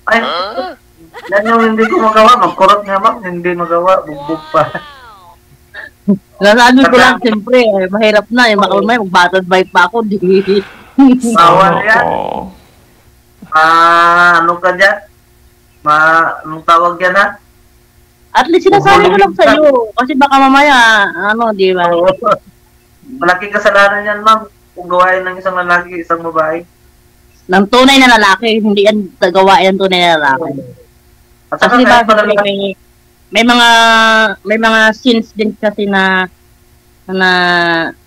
Ay, yan yung hindi ko magawa. Magkurot nga ma'am, hindi magawa. Bugbog pa. Nasabi ko lang, siyempre, mahirap na. May mag-battle vibe pa ako. Bawal yan. Ano ka dyan? Anong tawag yan ha? At least sinasabi ko lang sa'yo. Kasi baka mamaya, di ba? Malaking kasalanan yan ma'am. Kung gawain ng isang lalaki, isang babae. Ng tunay na lalaki, hindi yan gawain ng tunay na lalaki. Kasi ba, may mga scenes din kasi na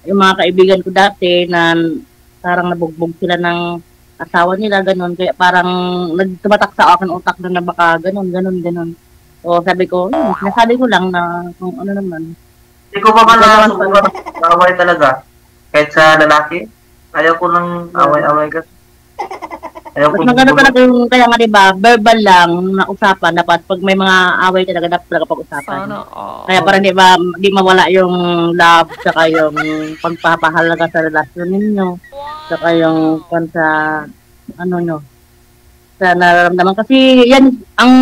yung mga kaibigan ko dati na parang nabugbog sila ng asawa nila, ganun. Kaya parang nagtumatak sa akin utak na baka ganun. So sabi ko, nasabi ko lang na kung ano naman. Hindi ko pa man nasubukan away talaga. Kahit sa lalaki, ayaw ko ng away-away kasi. Mas maganda talaga yung, kaya nga diba, verbal lang na usapan, dapat pag may mga away talaga, dapat talaga pag-usapan. Kaya parang diba, di mawala yung love, saka yung pagpapahalaga sa relasyon ninyo, saka yung sa sa nararamdaman. Kasi yan, ang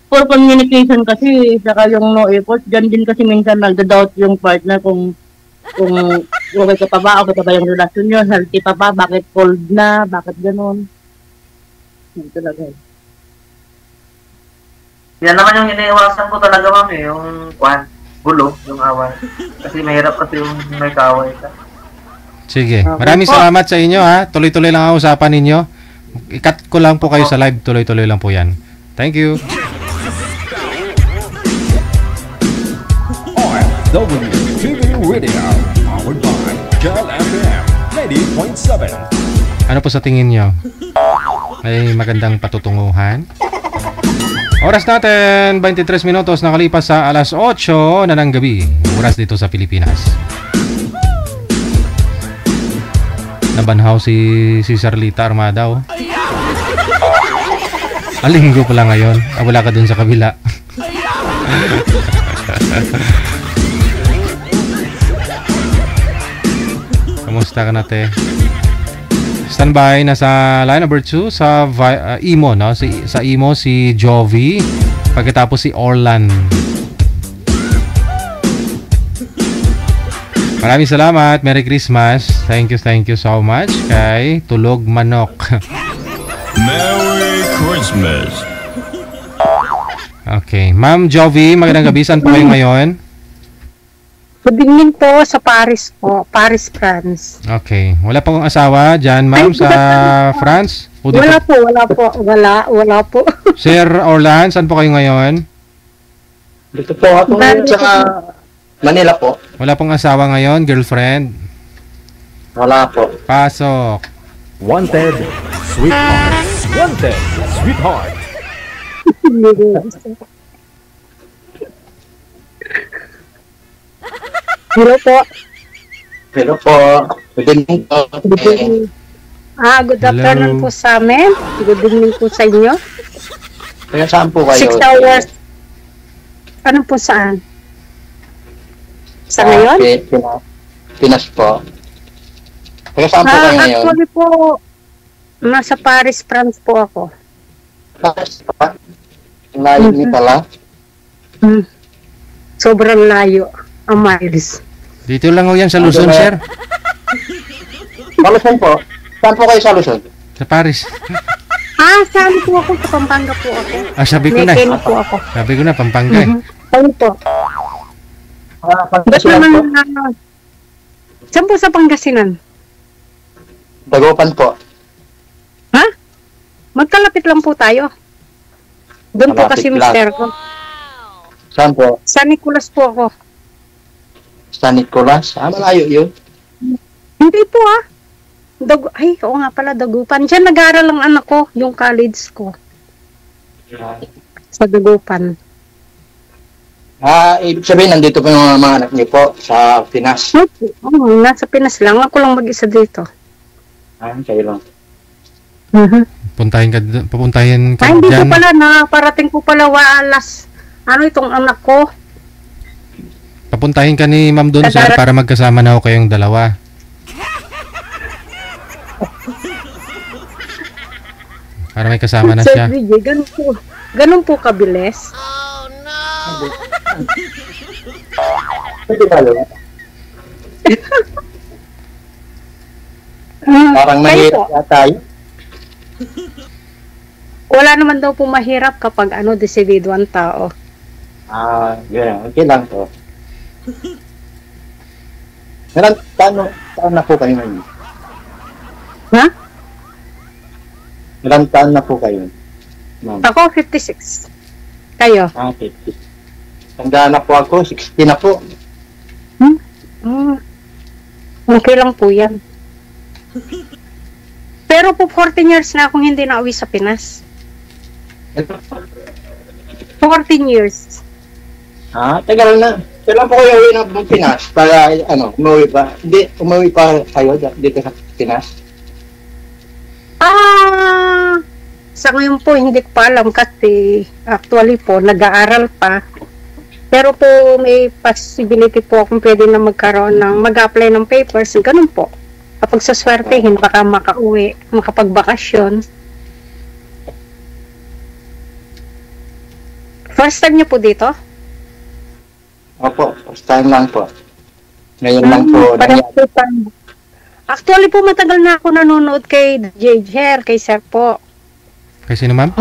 poor communication kasi, saka yung no effort, dyan din kasi minsan nagda-doubt yung partner kung okay ka pa ba, okay pa ba yung relasyon nyo, healthy pa ba, bakit cold na, bakit ganun. Yan talaga. Yan naman yung iniiwasan ko talaga ma'am yung gulo, yung away. Kasi mahirap kasi yung may kaaway ka. Sige, maraming salamat sa inyo ha. Tuloy-tuloy lang ang usapan ninyo. I-cut ko lang po kayo sa live, tuloy-tuloy lang po yan. Thank you. WTV Radio, powered by Jal FM 90.7. Ano po sa tingin nyo? May magandang patutunguhan? Oras natin, 23 minutos nakalipas sa alas 8 na ng gabi. Oras dito sa Pilipinas. Nabanhaw si Sarlita Armada. Linggo pala ngayon. Wala ka dun sa kabila. Kamusta ka na, te? Standby, nasa line number 2 sa Imo, no? Sa Imo si Jovi, pagkatapos si Orlan. Maraming salamat. Merry Christmas. Thank you so much kay Tulog Manok. Merry Christmas. Okay. Ma'am Jovi, magandang gabi. Saan po kayo ngayon? Good evening po sa Paris po. Paris, France. Okay. Wala pa kong asawa dyan, ma'am, sa France? Wala po. Wala po. Sir Orlan, saan po kayo ngayon? Dito po ako ngayon sa Manila po. Wala pong asawa ngayon, girlfriend? Wala po. Pasok. Wanted, sweetheart. Wanted, sweetheart. Hello po. Hello po. Good evening po. Good afternoon po sa amin. Good evening po sa inyo. Kaya saan po kayo? 6 hours. Ano po saan? Sa ngayon? Pinas po. Kaya saan po kayo ngayon? Actually po, nasa Paris, France po ako. Paris pa? Layo niyo pala? Sobrang layo. Ang miles. Dito lang ho yan sa Luzon, sir. Sa Luzon po? Saan po kayo sa Luzon? Sa Paris. Saan po ako? Sa Pampanga po ako. Sabi ko na. Po ako. Sabi ko na, Pampanga eh. Saan po? Pangasinan po? Saan po sa Pangasinan? Dagupan po. Magkalapit lang po tayo. Doon po Malapit kasi lang. mister ko. Saan po? San Nicolas po ako. San Nicolas? Malayo yun? Hindi po Ay, oo nga pala, Dagupan. Diyan nag-aaral ang anak ko, yung college ko. Sa Dagupan. Ibig sabihin, nandito po yung mga anak niyo po sa Pinas. Nasa Pinas lang. Ako lang mag-isa dito. Kayo lang. Pupuntahin ka Hindi dyan. po pala parating po pala alas. Ano itong anak ko? Papuntahin ka ni Ma'am doon, sir, para magkasama na ho kayong dalawa. Para may kasama na siya. Ganun po kabilis. Parang mahirap tayo. Wala naman daw po mahirap kapag desidido ang tao. Yun. Okay lang po. Taon na po kayo ngayon? Ilang taon na po kayo? Ma'am? Ako, 56. Kayo? 50. Tanda na po ako, 60 na po. Okay lang po yan. Pero po 14 years na akong hindi nauwi sa Pinas. 14 years. Tagal na. Kailan po kayo uwi ng Pinas? Para umuwi pa? Hindi, umuwi pa kayo dito sa Pinas? Sa ngayon po, hindi ko pa alam kasi actually po, nag-aaral pa. Pero po, may possibility po kung pwede na mag-apply ng papers, ganun po. Kapag saswertehin, baka makauwi, makapagbakasyon. First time niyo po dito? Opo, first time lang po. Ngayon lang po. Actually po, matagal na ako nanonood kay JJ, kay Sir po. Kay sino, ma'am?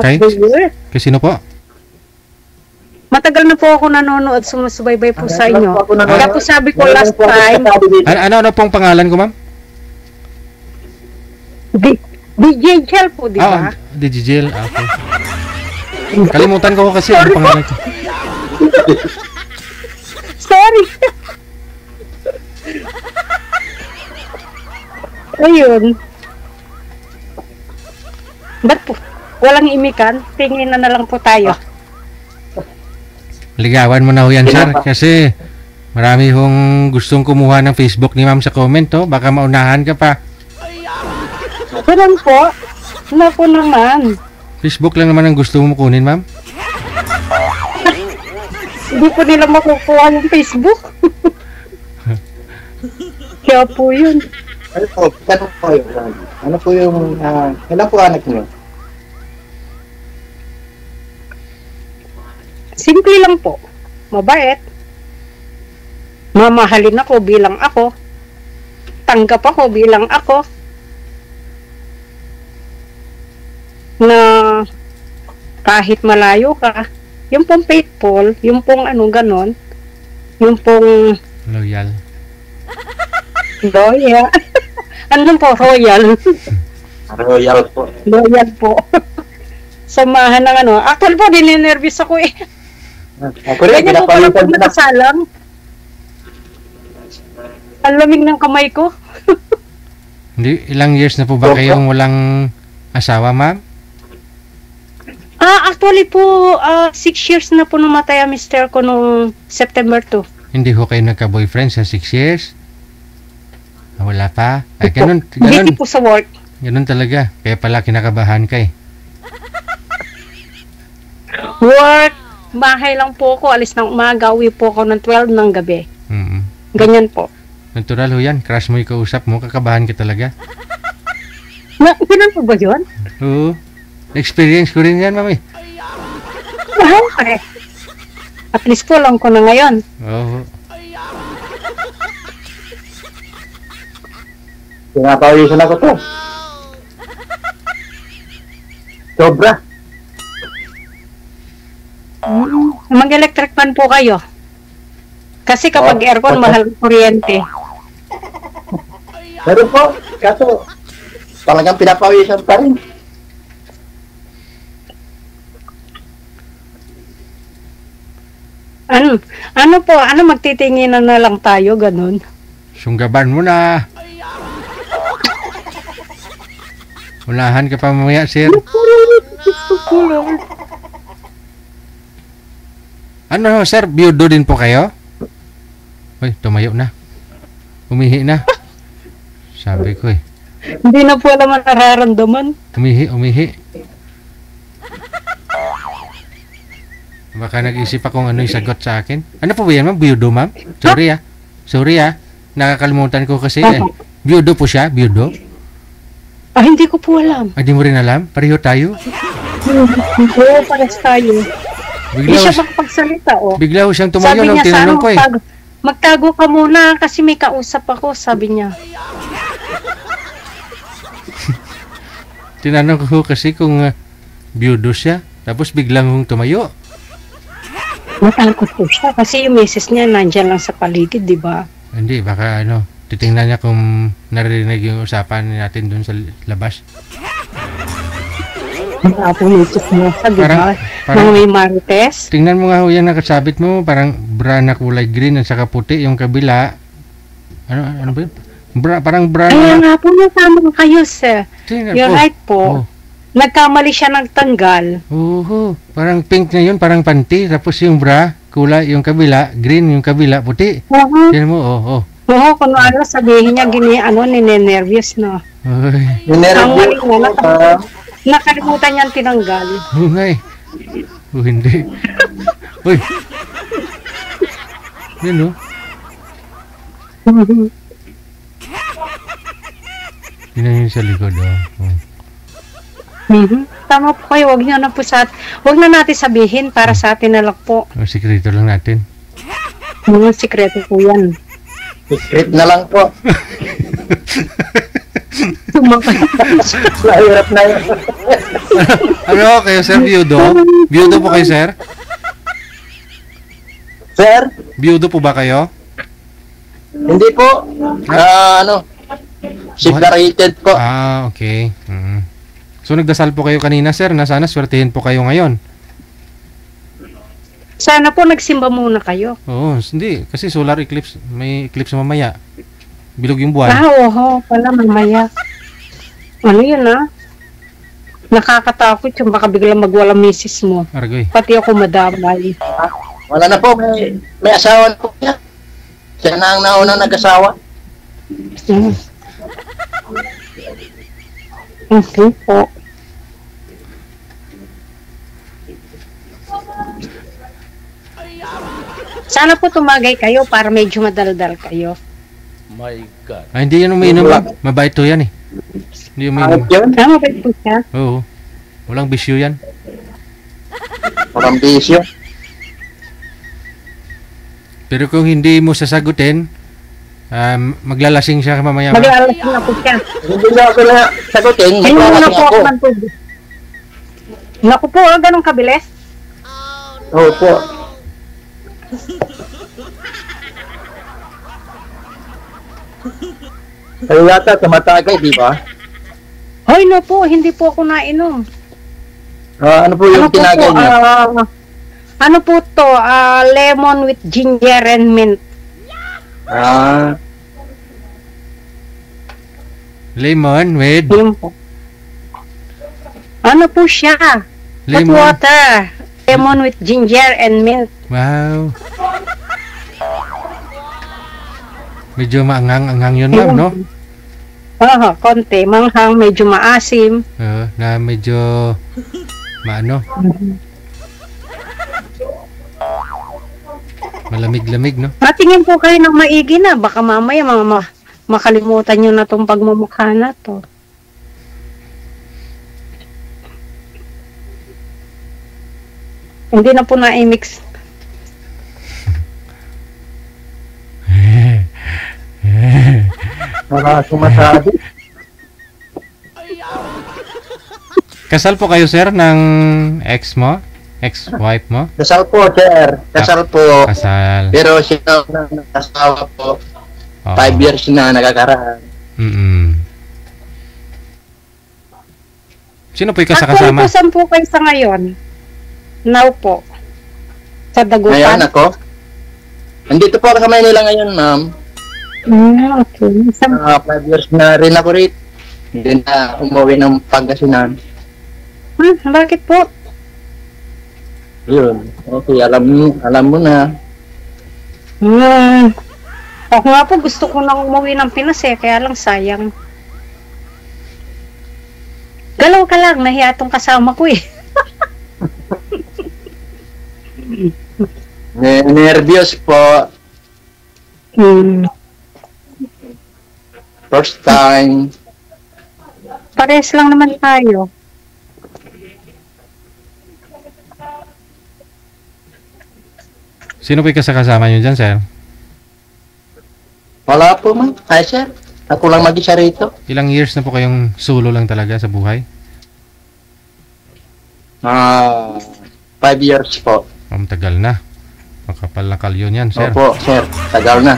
Kay sino po? Matagal na po ako nanonood, sumusubaybay po sa inyo. Kaya po sabi ko last time. Ano pong pangalan ko, ma'am? DJ Gel po, di ba? DJ Gel, okay. Kalimutan ko kasi ang pangalan ko. Sorry. Ayun. Ba't po? Walang imikan? Tingin na lang po tayo. Ligawan mo na ho yan, sir. Kasi marami hong gustong kumuha ng Facebook ni ma'am sa comment, baka maunahan ka pa. Ganun po. Naku naman. Facebook lang naman ang gusto mo kunin, ma'am? Hindi po nila makukuha yung Facebook. Kaya po yun. Ano po, tanong po kayo. Ano po yung, ilan po anak niyo? Simple lang po. Mabait. Mamahalin ako bilang ako. Tanggap ako bilang ako. Na kahit malayo ka, yung pong faithful, yung pong ano ganon, yung pong Loyal. loyal. Ano po, royal? Royal po. Loyal po. Samahan ng ano. Actual po, dininervous ako eh. Ako rin, Ganyan po pala pag pinapalitan na. nakasalang. Ang lamig ng kamay ko. Hindi, ilang years na po ba kayong walang asawa, ma'am? Actually po, 6 years na po namatay ang mister ko noong September 2. Hindi ho kayo nagka-boyfriend sa 6 years? Wala pa? Ay, ganun, Busy po sa work. ganun talaga. Kaya pala kinakabahan ka eh. Work, bahay lang po ako. Alis ng umaga, uwi po ako ng 12 ng gabi. Mm-mm. Ganyan po. Natural ho yan. Crush mo yung kausap mo. Kakabahan ka talaga. Ganun po ba yun? Oo. Experience ko rin yan, mami. Okay. At least po lang ko na ngayon. Oo. Pinapawisan ako to. Sobra. Mag-electric fan po kayo. Kasi kapag aircon, mahal ang kuryente. Pero po, kaso, talagang pinapawisan pa rin. Ano po, magtitinginan na lang tayo, ganun. Sunggaban mo na. Unahan ka pa mamaya, sir. Ano, sir? Biyudo din po kayo? Uy, tumayo na. Umihi na. Sabi ko eh. Hindi na po alam ang nararamdaman. Umihi. Baka nag-isip akong ano yung sagot sa akin. Ano po ba yan, ma'am? Biyudo, ma'am? Sorry ah. Nakakalimutan ko kasi. Biyudo po siya? Biyudo? Hindi ko po alam. Di mo rin alam? Pareho tayo? Oo, pares tayo. Hindi siya makapagsalita, oh. Bigla ko siyang tumayo Sabi nung niya, tinanong ko eh. Magtago ka muna kasi may kausap ako, sabi niya. Tinanong ko kasi kung biyudo siya. Tapos biglang tumayo. Matakot po siya kasi yung misis niya nandyan lang sa paligid, di ba? Hindi, baka titingnan niya kung narinig yung usapan natin dun sa labas. Apo misis mo sa, di ba? Mga may marites. Tingnan mo nga ho yan nakasabit mo, parang bra na kulay green at saka puti yung kabila. Ano ba yun? Parang bra na... Kaya nga po nasama kayo, sir. You're right po. Nagkamali siya nagtanggal. Oo, parang pink na yun, parang panty. Tapos yung bra, kulay yung kabila, green yung kabila, puti. Tingnan mo, oo. Oo, kung ano sabihin niya, ninenervyos, no? Uy. Nakalimutan niyang tinanggal. Ngay. Hindi. Uy. Yan, no? Yun yung sa likod, oh. Tama po kayo, wag na natin sabihin para sa atin na lang po. Sikreto lang natin. Mga sikreto po yan. Secret na lang po. Mahirap na yun. Ano kayo, sir? Biyudo? Biyudo po kayo, sir? Sir? Biyudo po ba kayo? Hindi po. Separated po. Okay. So, nagdasal po kayo kanina, sir, na sana swertihin po kayo ngayon. Sana po nagsimba muna kayo. Oo, hindi. Kasi solar eclipse, may eclipse mamaya. Bilog yung buwan. Oo, pala mamaya. Ano yun, Nakakatakot yung baka biglang magwalang misis mo. Argoy. Pati ako madamay. Wala na po, may asawa na po niya. Siya na ang naunang nag-asawa. Okay po. Sana po tumagay kayo para medyo madaldal kayo. My God. Hindi yan umiinom. Mabait to yan eh. Hindi umiinom. Mabait po siya. Oo. Walang bisyo yan. Walang bisyo. Pero kung hindi mo sasagutin, maglalasing siya mamaya. Maglalasing na po siya. Hindi na ako na sagutin. Maglalasing ako. Naku po, ganun kabilis? Oo po. Kayo yata tumatagay, di ba? Hoy, no po, hindi po ako nainom. Ano po yung tinagay niya? Ano po to? Lemon with ginger and mint. Lemon with? Ano po siya? Hot water. Lemon with ginger and mint. Wow. Medyo maangang-angang yun, ma'am, no? Oo, konti. Manghang, medyo maasim. Na medyo maano? Malamig-lamig, no? Matingin po kayo ng maigi na. Baka mamaya makalimutan nyo na itong pagmumukha na to. Hindi na po na-mix. Para sumasabi. Kasal po kayo, sir, ng ex mo? Ex-wife mo? Kasal po, sir. Kasal po. Kasal. Pero siya nasawa po. 5 years na nakakaraan. Sino po yung kasama? Actually po, saan po kayo sa ngayon? Now po. Sa Dagupan? Ngayon ako? Andito po ako sa Maynila ngayon, ma'am. Okay. 5 years na rin ako rito. Hindi na umuwi ng Pangasinan. Bakit po? Yun. Okay, alam mo na. Ako nga po, gusto ko nang umuwi ng Pinas eh. Kaya lang sayang. Galaw ka lang, nahiya tong kasama ko eh. Nervyos po. First time. Pares lang naman tayo. Sino po yung kasama nyo dyan, sir? Wala po, ma'am. Ay, sir. Ako lang mag-isa rito. Ilang years na po kayong solo lang talaga sa buhay? 5 years po. Tagal na. Makapal na kalyon yan, sir. Opo, sir. Tagal na.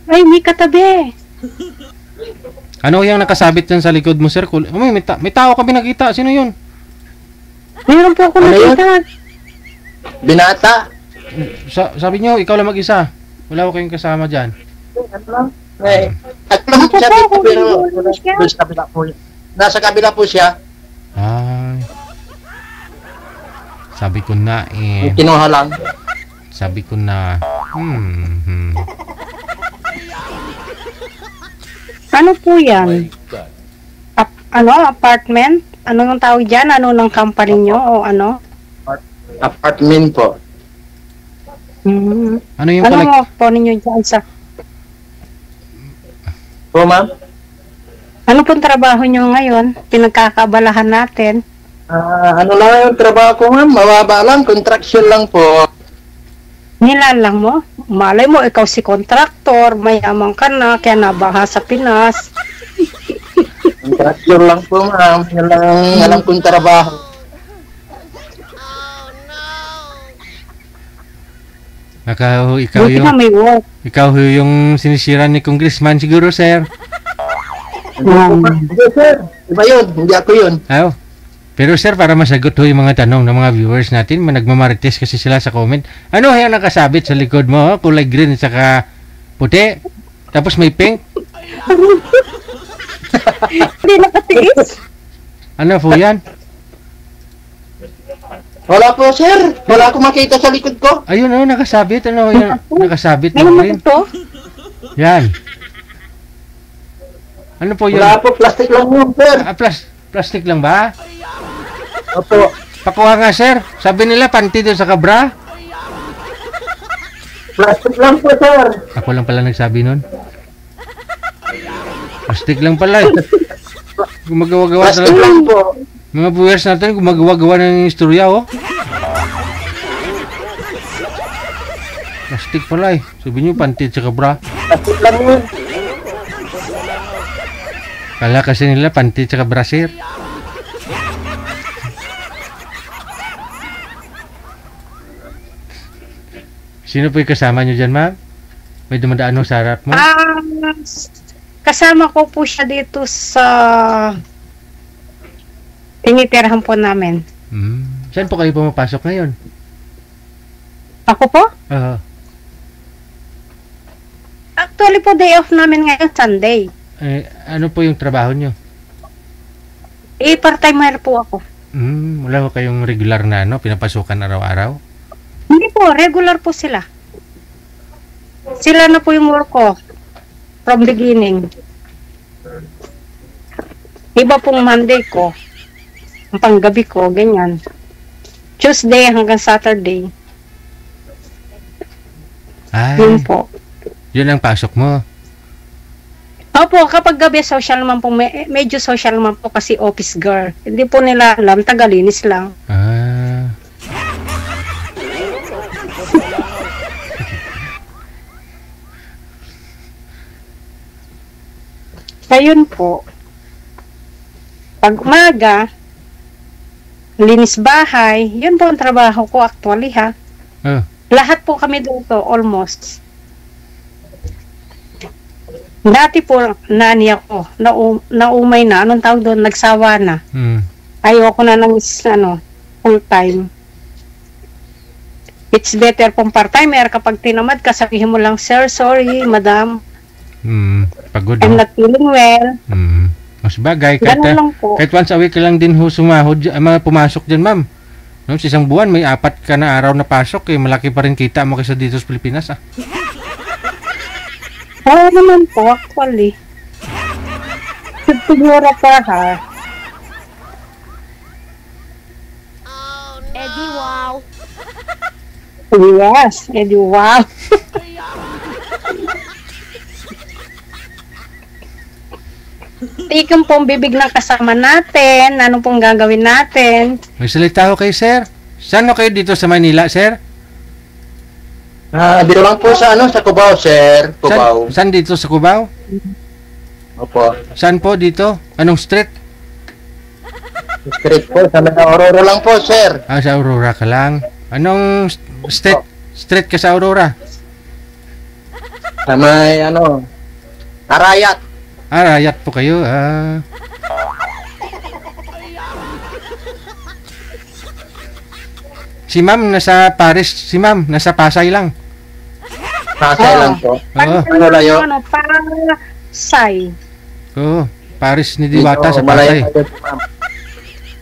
Ay, may katabi. Ano yung nakasabit dyan sa likod mo, sir? May tao kami nakita. Sino yun? Mayroon po ako nakita. Binata. Sabi nyo, ikaw lang mag-isa. Wala ko kayong kasama dyan. At lang siya dito, pero sa kabila po. Nasa kabila po siya. Ay. Sabi ko na eh. Kinuha lang. Sabi ko na. Ano po yan? Apartment? Ano nang tawag dyan? Ano ng company nyo? O ano? Apartment po. Ano yung ano po ninyo dyan sa... Po, ma'am? Ano pong trabaho nyo ngayon? Pinagkakabalahan natin. Ano lang yung trabaho ko, ma'am? Mababa lang. Contraction lang po. Nilalang mo? Malay mo, ikaw si kontraktor, mayaman ka na, kaya nabaha sa Pinas. Contraction lang po, ma'am. Yan lang alam kong trabaho. Ikaw yung sinisiran ni Congressman siguro, sir. Hindi, sir. Iba yun. Hindi ako yun. Pero sir, para masagot yung mga tanong ng mga viewers natin, nagmamarites kasi sila sa comment. Ano yung nakasabit sa likod mo? Kulay green at saka puti. Tapos may pink. Hindi nakatiis. Ano po yan? Wala po, sir. Wala akong makita sa likod ko. Ayun, nakasabit. Ano yan? Nakasabit na green. Yan. Ano po yun? Wala po, plastic lang yun, sir. Plastic lang ba? Opo. Pakuha nga, sir. Sabi nila, panty doon sa kabra. Plastic lang po, sir. Ako lang pala nagsabi nun. Plastic lang pala eh. Gumagawa-gawa Plastic talaga. lang po. Mga viewers natin, gumagawa-gawa ng istorya, oh. Plastic pala eh. Sabi nyo, panty at saka bra. Plastic lang yun. Kala kasi nila, panty at saka bra, sir. Sino po yung kasama nyo dyan, ma'am? May dumadaan mo sa harap mo? Kasama ko po siya dito sa tinitirahan po namin. Saan po kayo pumapasok ngayon? Ako po? Oo. Actually po, day off namin ngayon, Sunday. Ano po yung trabaho nyo? Part-timer po ako. Wala ko kayong regular na pinapasukan araw-araw? Hindi po, regular po sila. Sila na po yung work ko from beginning. Iba pong Monday ko, ang panggabi ko, ganyan. Tuesday hanggang Saturday. Ay, Yun po. Yun ang pasok mo? Opo, kapag gabi social naman po, medyo social naman po kasi office girl. Hindi po nila alam, tagalinis lang. Ayun po. Pag umaga, linis bahay, yun po ang trabaho ko actually ha. Lahat po kami dito, almost. Dati po, nani ako, naumay na, anong tawag doon, nagsawa na. Ayoko na ng full time. It's better pong part-timer kapag tinamad ka, sabihin mo lang, sir, sorry, madam. Pagod. I'm not feeling well. Mas bagay, kahit once a week lang din sumahod, pumasok dyan, ma'am. No, sa isang buwan, may 4 ka na araw na pasok, malaki pa rin kita mo kaysa dito sa Pilipinas, Oo naman po, actually. Siguro pa ha. Eddie, wow. Yes, Eddie, wow. Tikan pong bibig ng kasama natin. Ano pong gagawin natin? May salita ko kayo, sir. Saan kayo dito sa Manila, sir? Dito lang po sa sa Cubao, sir. Cubao. Saan dito sa Cubao? Opo. Saan po dito? Anong street? Street po, sa Aurora lang po, sir. Sa Aurora ka lang. Anong street ka sa Aurora? Sa may Arayat. Arayat po kayo. Si ma'am nasa Paris, si ma'am nasa Pasay lang. Pasay lang po. Oo. Layo? Pasay. Oo. Paris ni Diwata sa Pasay.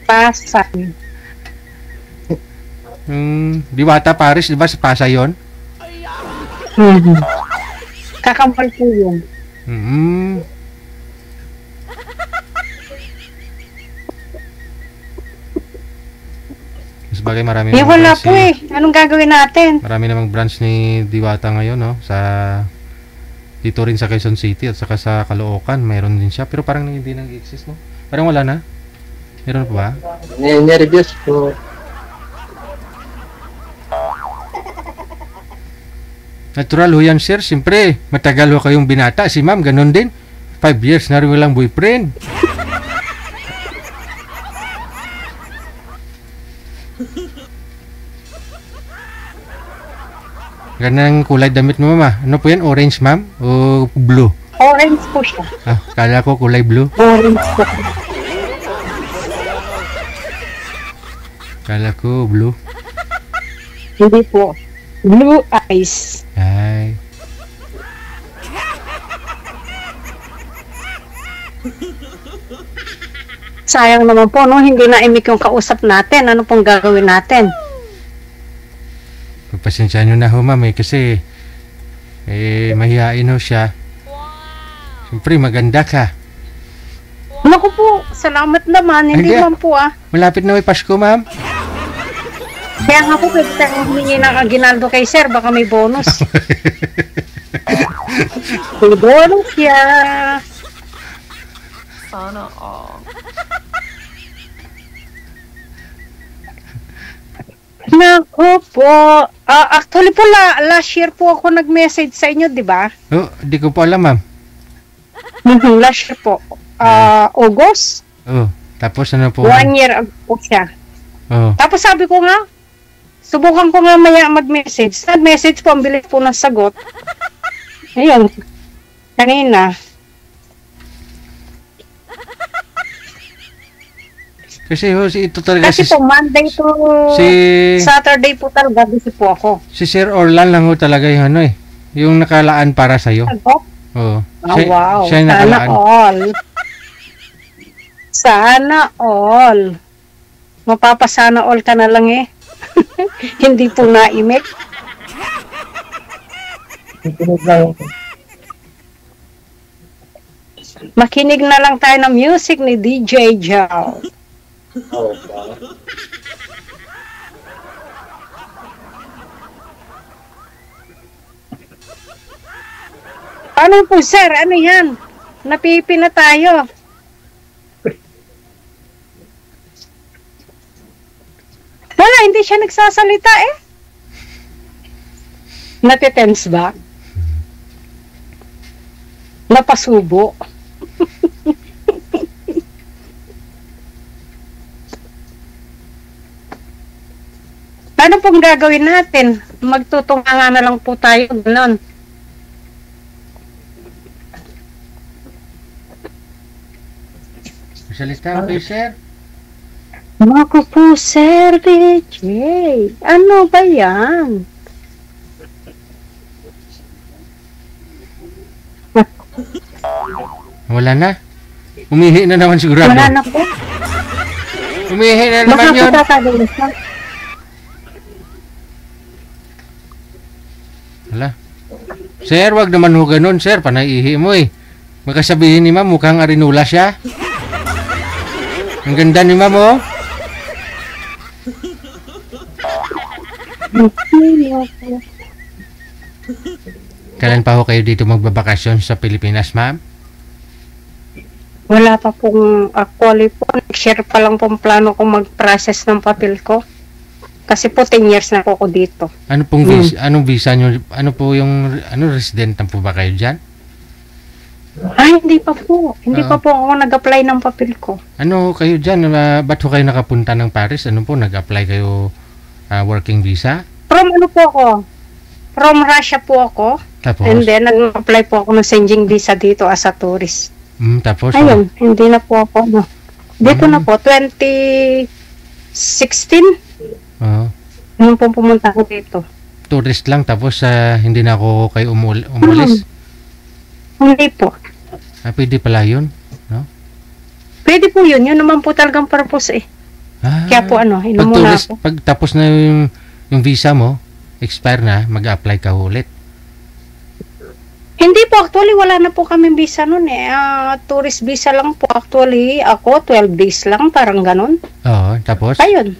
Pasay. Diwata Paris, di ba sa Pasay yun? Kakambal po yun. Sabagay, marami wala po Anong gagawin natin? Marami namang branch ni Diwata ngayon, sa dito rin sa Quezon City at saka sa Caloocan, mayroon din siya. Pero parang hindi nag-exist, no? Parang wala na. Meron pa ba? Ni-reduce po. Natural ho yan, sir. Siyempre, matagal ho kayong binata. Si ma'am, ganun din. 5 years na rin walang boyfriend. Ganang kulay damit mo, mama. Ano po yan? Orange, ma'am? O blue? Orange po siya. Kala ko kulay blue. Orange po. Kala ko blue. Hindi po. Blue eyes. Ay. Sayang naman po, no? Hindi na imik yung kausap natin. Ano pong gagawin natin? Pagpasensya nyo na ho, ma'am, kasi mahihain ho siya. Siyempre, maganda ka. Naku po, salamat naman. Hindi man po Malapit na may Pasko, ma'am. Kaya nga po, pwede tayong humingi ng aginaldo kay sir, baka may bonus. May bonus ya. Sana all. Nako po. Actually po, last year po ako nag-message sa inyo, di ba? Oh, di ko po alam, ma'am. Last year po. August. Oh, tapos ano po? 1 year ago po siya. Oh. Tapos sabi ko nga, subukan ko nga maya mag-message. Nag-message po, ang bilis po ng sagot. Ayun. Kanina. Kasi ito talaga Kasi po, Monday to Saturday po talaga, busy po ako. Si Sir Orlan lang ho talaga yung ano eh. Yung nakalaan para sa'yo. Oo. Wow. Siya yung Sana nakalaan. all. Sana all. Mapapasana all ka na lang eh. Hindi po naimik. Makinig na lang tayo ng music ni DJ Jao. Ano po sir? Ano yan? Napipi na tayo. Wala, hindi siya nagsasalita eh. Natitense ba? Napasubo. Ano pong gagawin natin? Magtutunga na lang po tayo. Ganon. Salita ko sir. Naku po, Sir DJ. Ano ba yan? Wala na. Umihi na naman sigurado. Wala na po. Umihi na naman yun. Baka po tatagin siya. Wala. Sir, wag naman ho ganun, sir. Panaihi mo eh. Magkasabihin ni ma'am, mukhang arinula siya. Ang ganda ni ma'am, oh. Kailan pa ho kayo dito magbabakasyon sa Pilipinas, ma'am? Wala pa pong actually po. Nag-share pa lang pong plano kong mag-process ng papel ko. Kasi po 10 years na po ako dito. Ano pong visa, anong visa nyo? Ano po yung, resident na po ba kayo dyan? Ay, hindi pa po. Hindi pa po ako nag-apply ng papel ko. Ano kayo dyan? Ba't ho kayo nakapunta ng Paris? Ano po, nag-apply kayo working visa? From ano po ako? From Russia po ako. Tapos? And then, nag-apply po ako ng Senjing visa dito as a tourist. Tapos? Ayun, hindi na po ako. No. Dito na po, 2016. Nung po pumunta ako dito. Tourist lang, tapos hindi na ako kayo umalis? Hindi po. Pwede pala yun, no? Pwede po yun. Yun naman po talagang purpose eh. Kaya po inom muna ako. Pag tapos na yung visa mo, expire na, mag-apply ka ulit. Hindi po, actually wala na po kami visa nun eh. Tourist visa lang po actually. Ako, 12 days lang, parang ganun. Oo, tapos? Ayun.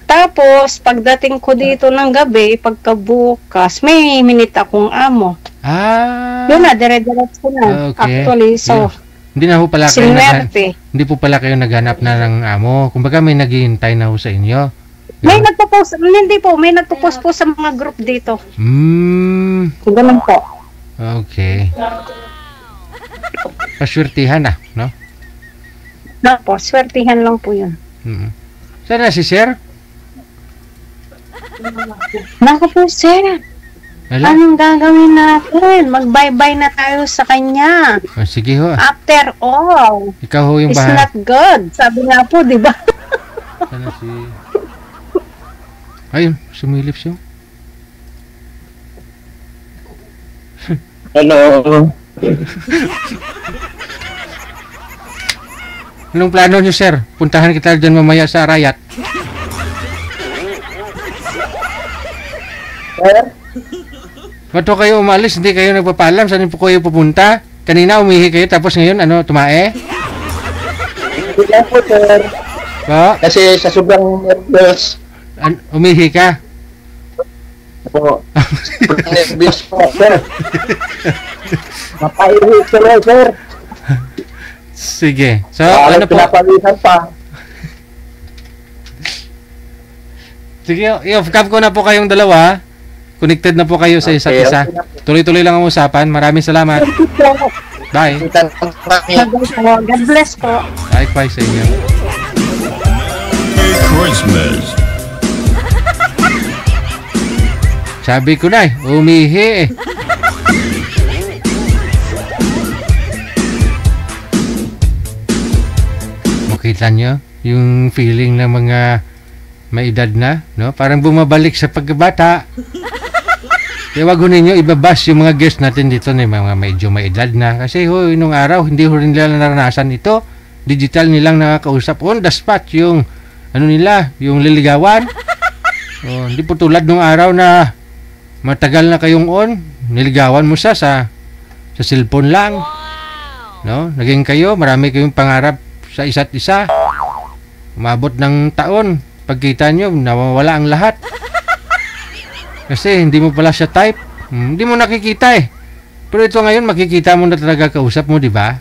Tapos, pagdating ko dito ng gabi, pagkabukas, may minute akong amo. Yun na, dire-diretso na. Okay. Actually, so, hindi na ho pala kayo hindi po pala kayo naghanap na ng amo. Kumbaga may naghihintay na ho sa inyo. May nagpo-post, hindi po, may nagpo-post po sa mga group dito. Ganun po. Okay. Paswertihan na, no? Po, swertihan lang po yun. Sana si Sir? Naku po, Sir. Anong gagawin natin? Mag-bye-bye na tayo sa kanya. Sige ho. After all, ikaw ho yung it's not good. Sabi nga po, di ba? Sana si... Ayun, sumilip siya. Hello. Anong plano niyo, sir? Puntahan kita dyan mamaya sa Arayat. Ba't kayo umalis? Hindi kayo nagpapalam? Saan po kayo pupunta? Kanina umihi kayo tapos ngayon tumae? Hindi lang po, sir. Po? Kasi sa sobrang nervous, Umihi ka? Po. Nervous po, sir. Napaihi sila, sir. Sige. So, ano po? Pinapawisan pa. Sige, i-off cam ko na po kayong dalawa. Connected na po kayo sa isa't isa. Tuloy-tuloy lang ang usapan. Maraming salamat. Bye. God bless po. Likewise sa inyo. Merry Christmas. Sabi ko na umihi eh. Makita nyo yung feeling ng mga may edad na, no? Parang bumabalik sa pagkabata. Kaya wag ho ninyo ibabash yung mga guests natin dito na mga medyo may edad na. Kasi nung araw, hindi ho rin nila naranasan ito. Digital nilang nakakausap on the spot yung yung liligawan. Hindi po tulad nung araw na matagal na kayong on, niligawan mo siya sa cellphone lang. No? Naging kayo, marami kayong pangarap sa isa't isa. Umabot ng taon, pagkita nyo, nawawala ang lahat. Kasi hindi mo pala siya type. Hindi mo nakikita eh. Pero ito ngayon, makikita mo na talaga kausap mo, di ba?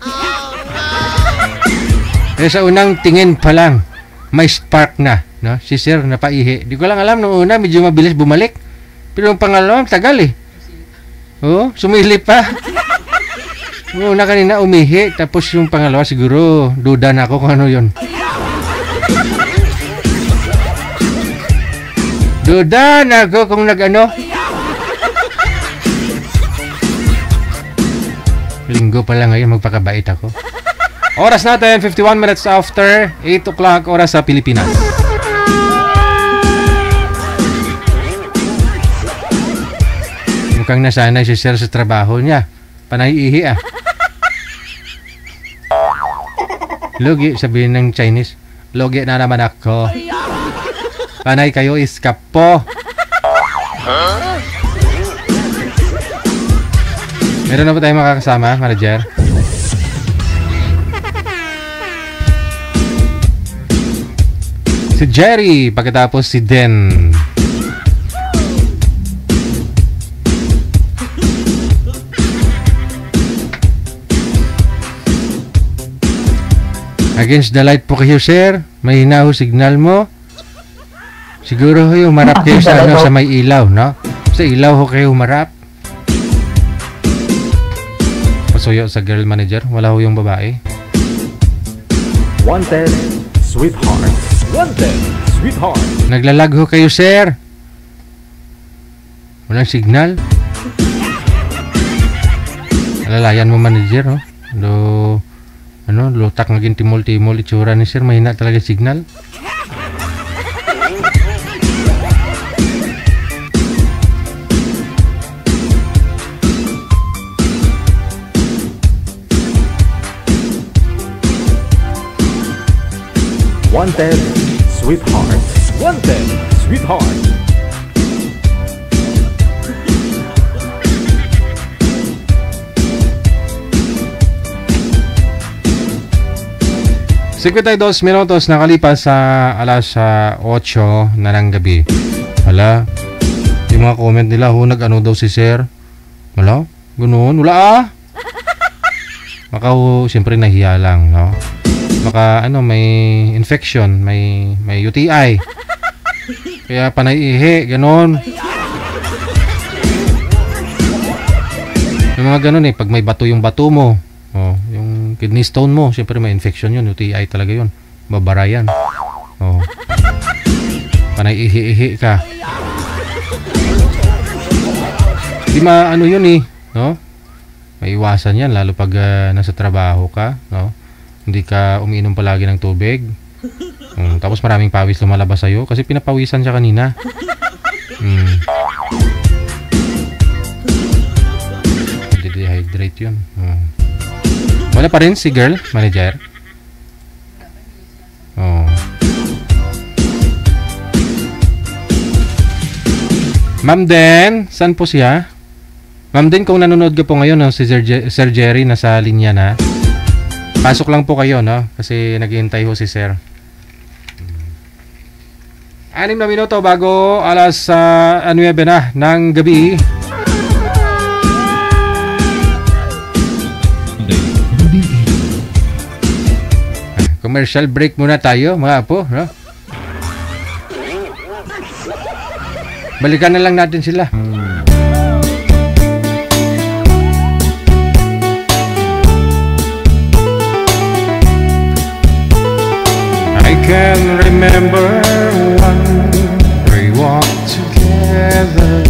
Kaya sa unang tingin pa lang, may spark na. No? Si Sir napaihi. Di ko lang alam, nung una, medyo mabilis bumalik. Pero yung pangalawa, tagal eh. Sumilip pa. Nung una kanina, umihi. Tapos yung pangalawa, siguro, duda na ako kung ano yun. Duda na ako kung Linggo pa lang ngayon, magpakabait ako. Oras natin, 51 minutes after 8 o'clock oras sa Pilipinas. Mukhang nasanay si Sir sa trabaho niya. Panay-ihi ah. Logi, sabihin ng Chinese. Logi na naman ako. Panay kayo, iskap po. Meron na po tayong makakasama, manager? Si Jerry, pagkatapos si Den. Against the light po kayo, sir. May hinaho signal mo. Siguro ho humarap kayo sa, sa may ilaw, no? Sa ilaw ho kayo humarap. Pasuyo sa girl manager. Wala ho yung babae. Wanted, sweetheart. Wanted, sweetheart. Naglalag ho kayo, sir. Walang signal. Alalayan mo, manager, oh. Lutak naging timol-timol itsura ni sir. Mahina talaga signal. Wanted, sweetheart. Wanted, sweetheart. Siguro 2 minutos nakalipas sa alas 8 na ng gabi. Hala, yung mga comment nila, nag-ano daw si sir. Wala, ganoon, wala ah. Maka siyempre nahiya lang, no? Maka may infection, may UTI. Kaya panay-ihi, ganoon. Yung mga ganoon pag may bato yung bato mo, yung kidney stone mo, siyempre may infection yun, UTI talaga yun. Babarayan. Panay-ihi-ihi ka. Di yun no? May iwasan yan, lalo pag nasa trabaho ka, no? Hindi ka umiinom palagi ng tubig. Tapos maraming pawis lumalabas sa'yo kasi pinapawisan siya kanina. Dehydrate yun. Wala pa rin si girl manager. Ma'am Den, saan po siya? Ma'am Den, kung nanonood ka po ngayon, si Sir Jerry nasa linya na. Pasok lang po kayo, no? Kasi naghihintay ho si Sir. 6 na minuto bago alas 9 na ng gabi. Commercial break muna tayo, mga apo. No? Balikan na lang natin sila. I can remember when we walked together,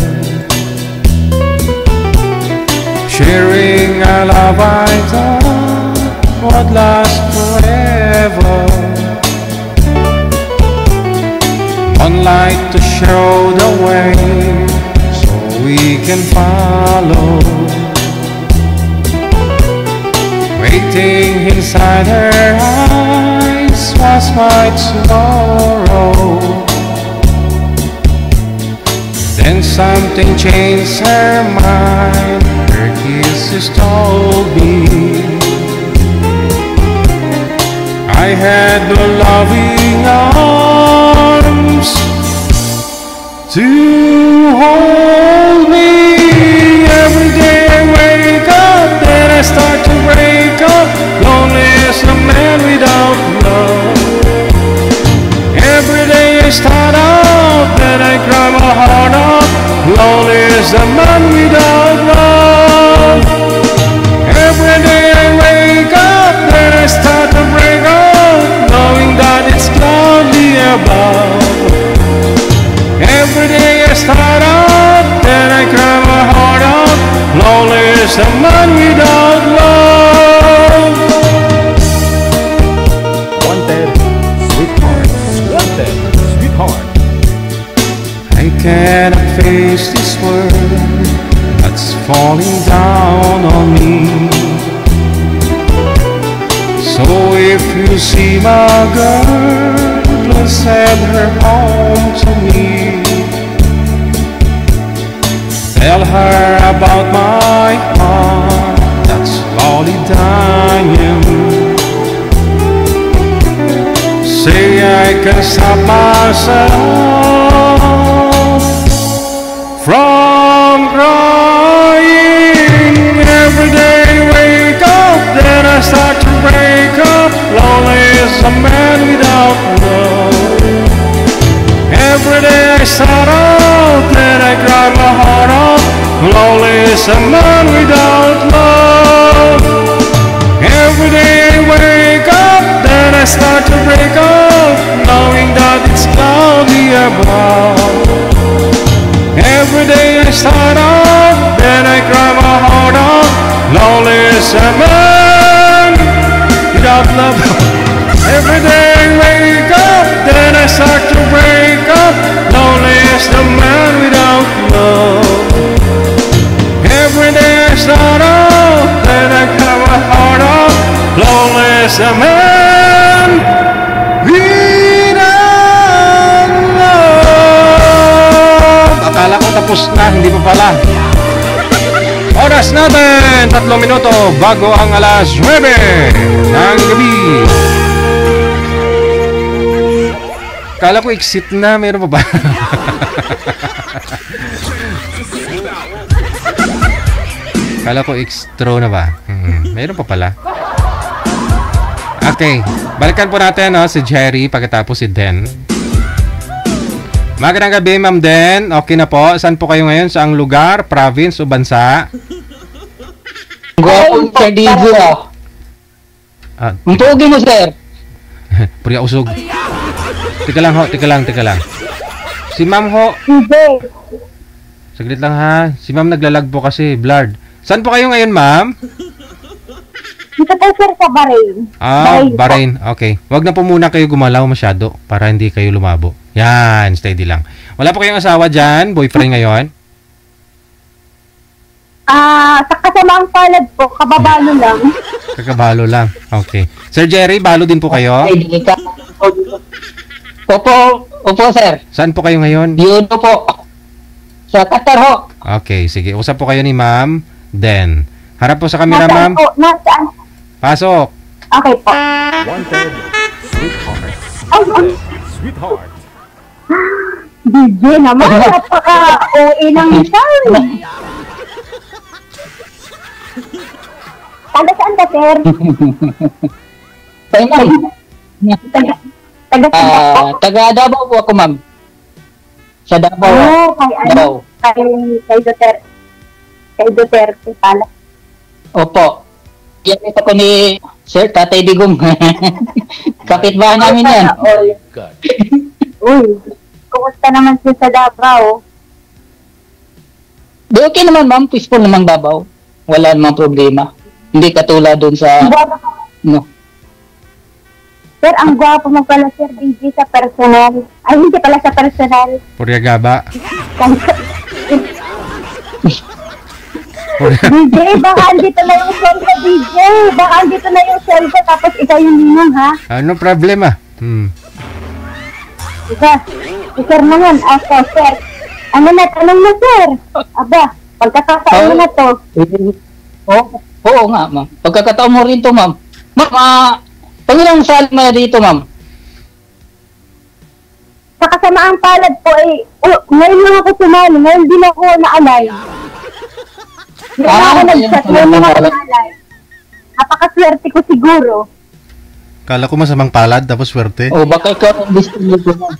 sharing a love I thought would last forever. One light to show the way so we can follow, waiting inside her eyes was my tomorrow. Then something changed her mind. Her kisses told me I had no loving arms to hold me. Every day I wake up, then I start to break up. Lonely as a man without love. Every day I start out, then I cry my heart out. Lonely as a man without love. Every day I wake up, then I start to break up, knowing that it's cloudy above. Every day I start out, then I cry my heart out. Lonely as a man without love. Wanted, sweetheart. Wanted, sweetheart. I cannot face this world that's falling down on me. So if you see my girl, please send her home to me. Tell her about my heart that's slowly dying. Say I can stop myself from crying. Every day wake up, then I start to break up. Lonely as a man without love. Every day I start out, then I cry my heart out. Lonely as a man without love. Every day I wake up, then I start to break up, knowing that it's cloudy above. Every day I start out, then I cry my heart out. Lonely as a man without love. Every day I wake up, then I start to break up. Lonely as the man without love. Every day I start out, then I cry my heart out. Lonely as a man without love. Akala ko tapos na, hindi pa pala. Oras natin, 3 minuto bago ang alas 9 ng gabi. Kala ko exit na, meron pa ba? Kala ko extra na ba? Meron pa pala. Okay, balikan po natin si Jerry pagkatapos si Den. Magandang gabi, Ma'am Den. Okay na po. Saan po kayo ngayon? Saang lugar, province o bansa? Gwapong Sir Didio. Mpugi mo, sir. Puriya usog. Tika lang ho, tika lang. Si Ma'am ho. Saglit lang ha. Si Ma'am naglalag po kasi, blurred. Saan po kayo ngayon, Ma'am? Dito po, sir, sa Bahrain. Bahrain. Okay. Wag na po muna kayo gumalaw masyado para hindi kayo lumabo. Yan, steady lang. Wala po kayong asawa dyan? Boyfriend ngayon? Sa kasamaang palad po, kababalo lang. Kakabalo lang. Okay. Sir Jerry, balo din po kayo? Opo, sir. Saan po kayo ngayon? Yun po. Sa Qatar ho. Okay, sige. Usap po kayo ni Ma'am Den. Harap po sa camera, Ma'am. Nasaan? Pasok. Okay po. Wanted, sweetheart. Ay, Wanted, sweetheart. DJ naman, napaka-OA ng isang. Taga saan ka, sir? Taga Davao po ako, ma'am. Sa Davao. Oo, kay ano? Kay Duterte. Kay Duterte pala. Opo. Yan ito ko ni Sir Tatay Digong. Kapitbahay namin yan. Uy, kumusta naman siya sa Davao? Di okay naman, ma'am. Peaceful naman Davao. Wala namang problema. Hindi katulad dun sa... No. Sir, ang gwapo mo pala, Sir DJ, sa personal. Ay, hindi pala sa personal. Puriagaba. DJ, baka andito na yung sweldo, DJ. Baka andito na yung sweldo, tapos ikaw yung ninong, ha? Ano problema? Sir naman, sir. Ano na, tanong na, sir. Aba, pagkakataon mo na to. Oo nga, ma'am. Pagkakataon mo rin to, ma'am. Ma'am, pangilang sali mo na dito, ma'am? Sa kasamaang palad po, ngayon lang ako sumali. Ngayon din ako naalay. Ngayon ako nag-chat. Ngayon lang ako naalay. Napakaswerte ko siguro. Kala ko masamang palad, tapos swerte. Baka ikaw ang gusto nito, ma'am.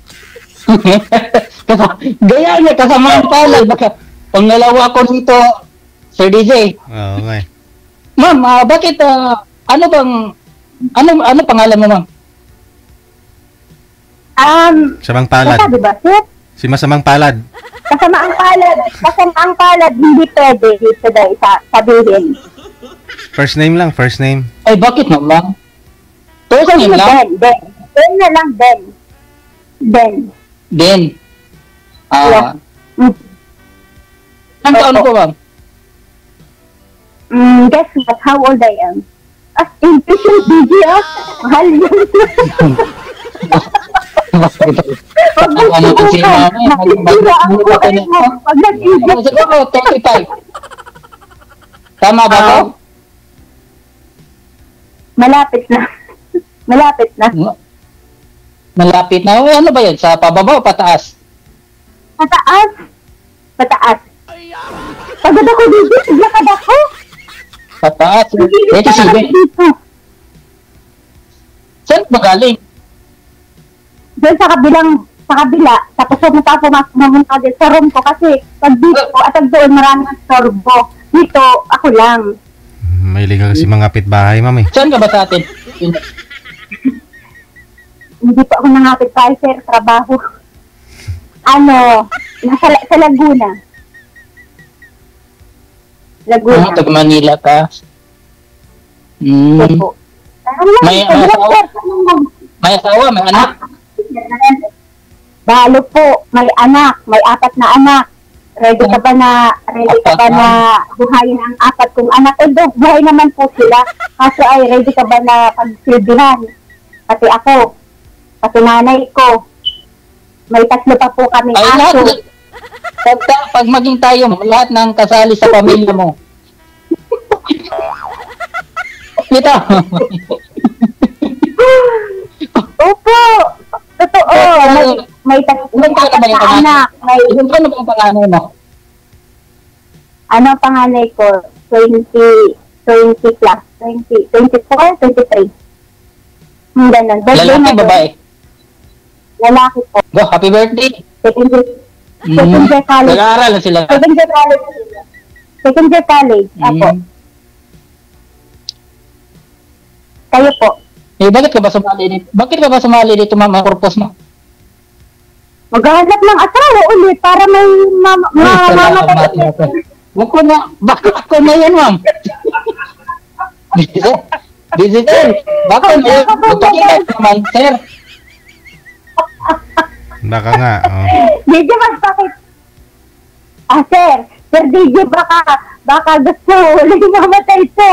Gaya niya, kasamaang palad. Baka pang nalawa ko dito, Sir DJ. Oo, nga eh. Ma'am, bakit, ano pangalan mo, ma'am? Samang palad. Sabi ba, sir? Si masamang palad. Kasamaang palad, hindi pwede dito dahil sabihin. First name lang, first name. Ay, bakit naman? First name lang? Ben na lang, Ben. Ang taon po, ma'am? Guess what? How old I am? As in, patient DJ, mahal yun. Pag nag-ibig ka, makikira ang buhay mo. Pag nag-ibig ka. Siguro, 35. Tama ba ko? Malapit na. Malapit na. Ano ba yan? Sa pababa o pataas? Pataas. Pagod ako dito, naglakad ako. Pataas. 87. Saan ba galing? Doon sa kabila. Tapos pumunta din sa room ko kasi pag dito ko at doon maraming sorbo. Dito, ako lang. May liga kasi mga kapitbahay, ma'am eh. Saan ka ba sa atin? Hindi pa ako nangapit pa, sir, trabaho. Sa Laguna. Taga Manila ka? May asawa, may anak? Balo po, may anak, may 4 na anak. Ready ka ba na buhayin ang 4 kong anak? Buhay naman po sila. Kaso ay ready ka ba na pagsilbihan? Pati ako, pati nanay ko. May 3 pa po kami aso. Pag maging tayo, lahat ng kasali sa pamilya mo. Ito. Opo. Totoo. May 3 na anak. Ano ba yung panganay mo? Ano ang panganay ko? 20 plus. 24, 23. Ganun. Lalaki, babae? Lalaki po. Happy birthday. Second year college. Nag-aaral na sila. Second year college. Ako. Kayo po. Bakit ka ba sumali dito, ma'am, ang purpose mo? Maghahanap ng asawa ulit para may mamatay. Bakit ako na yan, ma'am? Visitor, bakit na yan? Magpakilat naman, sir. Baka nga, DJ, bakit? Sir DJ, baka gusto ulit mamatay ito.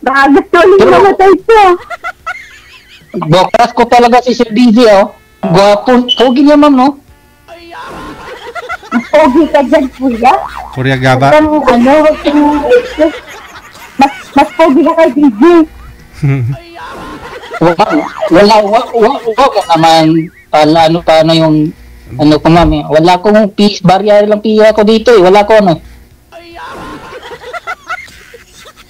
Baka gusto ulit mamatay ito. Bokas ko talaga si Sir DJ, Gwapo. Pogi niya, ma'am, no? Pogi ka dyan, kuya. Puriagaba. Mas pogi ka kay DJ. Wala ka naman. Paano yung, ano ko ma'am, wala akong barrier lang piya ko dito eh. Wala ko ano.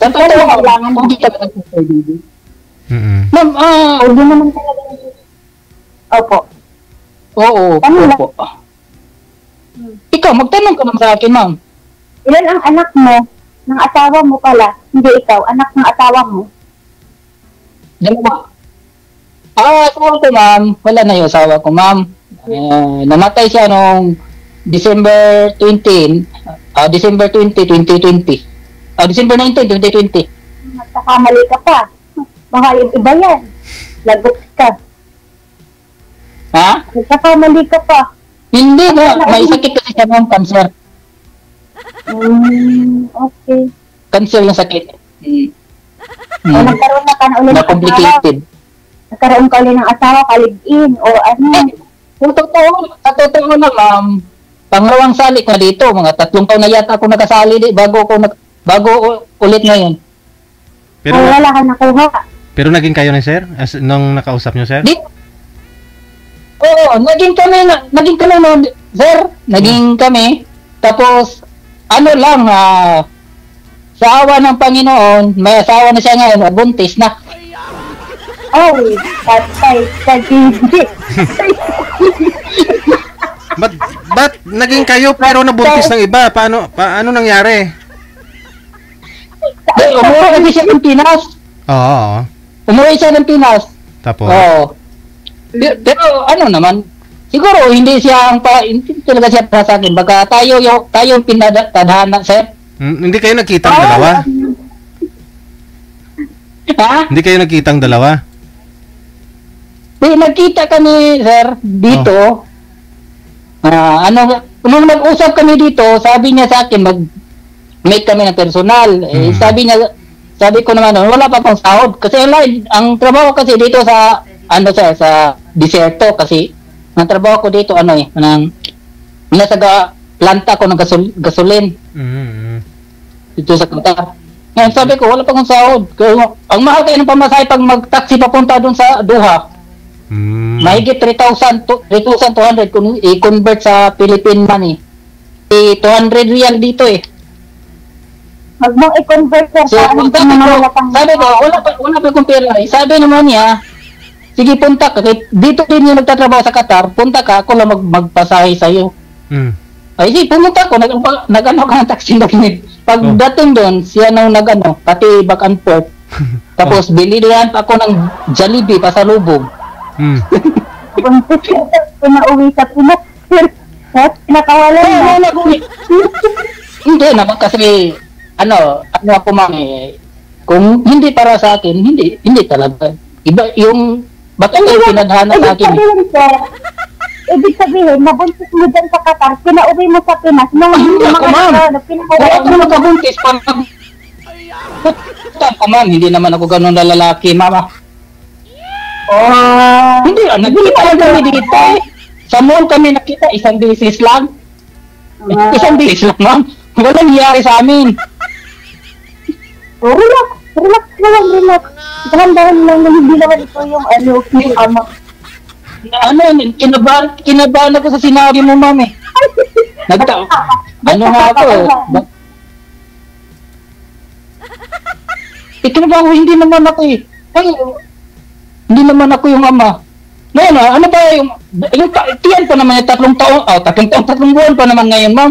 Totoo kailangan mo dito ka kay DJ. Ma'am, Pogi naman talaga. Opo. Oo, opo. Ikaw, magtanong ka naman sa akin, ma'am. Ilan ang anak mo ng asawa mo pala? Hindi ikaw, anak ng asawa mo. Dalawa. Asawa ko, ma'am. Wala na yung asawa ko, ma'am. Namatay siya noong December 20, 2020. December 19, 2020. Nagkakamali ka pa. Baka yung iba yan. Lagot ka. Ha? Nagkakamali ka pa. Hindi na. May sakit kasi siya ng cancer. Okay. Cancer yung sakit. Nagkaroon na ka na ulit ng complicated. Nagkaroon ka ulit ng asawa, kalig-in, o ano. Totoo na, ma'am. Pangalawang sali ko na dito. Mga 3 taon na yata ako nakasali bago ulit ngayon. Pero wala ka nakuha. Pero naging kayo ni sir? Nung nakausap nyo, sir? Oo, naging kami no, sir. Naging kami. Tapos, ano lang, sa awa ng Panginoon, may asawa na siya ngayon, buntis na. Oh, patay ka, DJ. Ba't naging kayo pero nabuntis ng iba? Paano nangyari? Umuwi kasi siya ng Pinas. Oo. Umuwi siya ng Pinas. Tapos? Oo. Pero ano naman, siguro hindi talaga siya para sa akin. Baka tayo yung pinadhana, sir. Hindi kayo nagkitang dalawa? Ha? Hindi kayo nagkitang dalawa? Nagkita kami, sir, dito. Nung nag-usap kami dito, sabi niya sa akin, mag-make kami ng personal. Sabi ko naman, wala pa pang sahod. Kasi ang trabaho kasi dito sa diserto kasi ang trabaho ko dito nasa planta ko ng gasolin dito sa Qatar. Ngayon sabi ko wala pa akong sahod. Ang mahal kayo ng pamasahe pag mag-taxi papunta doon sa Doha. Mahigit 3,200 kung i-convert sa Philippine money. 200 real dito eh. Huwag mong i-convert So, sabi ko, wala pa akong pera. Sabi naman niya, sige, punta ka. Dito din yung nagtatrabaho sa Qatar. Punta ka, ako lang magpasahe sa'yo. Ay, sige, pumunta ako. Nag-ano ka ng taxi doon. Pagdating doon, siya nang pati back and forth. Tapos, binilihan pa ako ng Jollibee pasalubong. Pinauwi sa Pinas. Nakawala na. Hindi naman kasi, ako ma'am kung hindi para sa akin, hindi talaga. Iba yung bakit kayo pinadhana sa akin? Ibig sabihin, nabuntis mo dyan sa Qatar, pinauwi mo sa Pinas. Hindi ako, ma'am. Wala ako nakabuntis. Ako, ma'am. Hindi naman ako ganun na lalaki, mama. Hindi, nagkita lang kami dito. Sa mall kami nakita, isang beses lang. Isang beses lang, ma'am. Walang nangyari sa amin. Relax lang. Dahan-dahan lang, hindi naman ito yung kinabahan ako sa sinabi mo, ma'am eh. Nga ako eh. Kinabahan ko, hindi naman ako eh. Hindi naman ako yung ama. Ngayon ano ba yung tiyan pa naman yung 3 taon, 3 buwan pa naman ngayon, ma'am.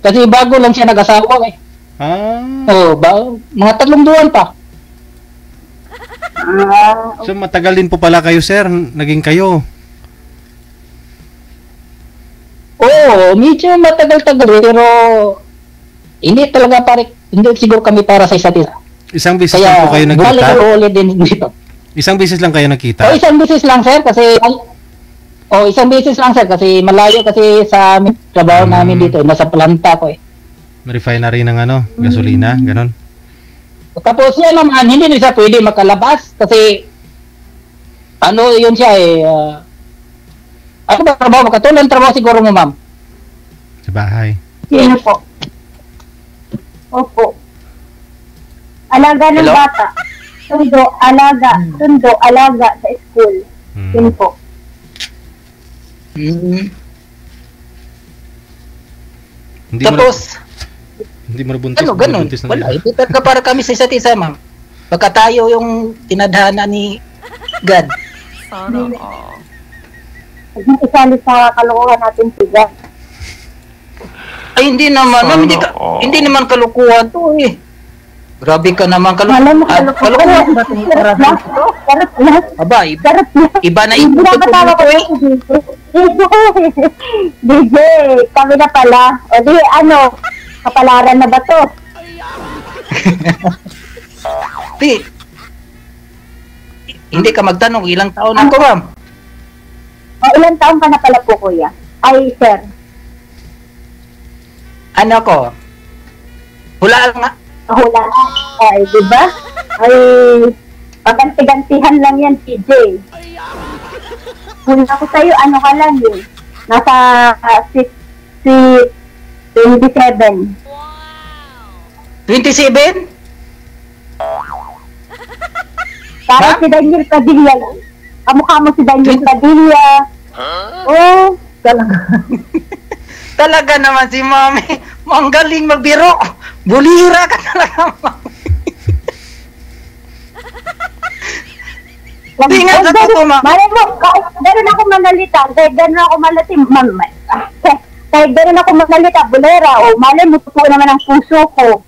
Kasi bago lang siya nag-asawa eh. Mga 3 buwan pa. So matagal din po pala kayo, sir. Naging kayo. Oo, medyo matagal-tagal pero hindi talaga hindi siguro kami para sa isa't isa. Isang beses lang po kayo nagkita? Ulit din dito. Isang beses lang kayo nagkita? Isang beses lang, sir, kasi malayo kasi sa trabaho namin dito, nasa planta ko eh. Refinery ng gasolina, ganon. Tapos yan naman, hindi na siya pwede makalabas kasi yun siya eh. Ano ba trabaho mo? Katulad trabaho siguro mo, ma'am? Sa bahay. Sino po? Opo. Alaga ng Hello? bata. Sundo, alaga. Sundo, alaga sa school. Yun po. Hindi Tapos, hindi mo nabuntis. ano, ganun. nabuntis na Wala, nila. hindi talaga para kami sa isa't isa, ma'am. Pagka tayo yung tinadhana ni God. Sana all. Huwag mong isali sa kalokohan natin si God. Ay, hindi naman, ma'am, hindi naman kalukuhan to eh. Grabe ka naman, Alam mo, kalukuhan ba itong karamihan? Sarap lang. Aba, iba na Hindi ito na tama ko eh. DJ, kami na pala. O di, ano, kapalaran na ba to? Hindi ka magtanong, ilang taon ako, ma'am? O, ilang taon ka na pala po, kuya? Ay, sir. Ano ko? Hula nga. Hula. Ay, di ba? Ay, paganti-gantihan lang yan, PJ. Hula ko sa'yo, ano ka lang yun? Nasa 27. 27? Parang si Daniel Padilla. Kamukha mo si Daniel Padilla. Oh, talaga. Talaga naman si Mami. Ang galing magbiro. Bulira ka talaga, Mami. Di nga sa totoo, Mami. Malay mo, kahit gano'n ako manalita, kahit gano'n ako malating, kahit gano'n ako manalita, bulera, o malay mo, totoo naman ang puso ko.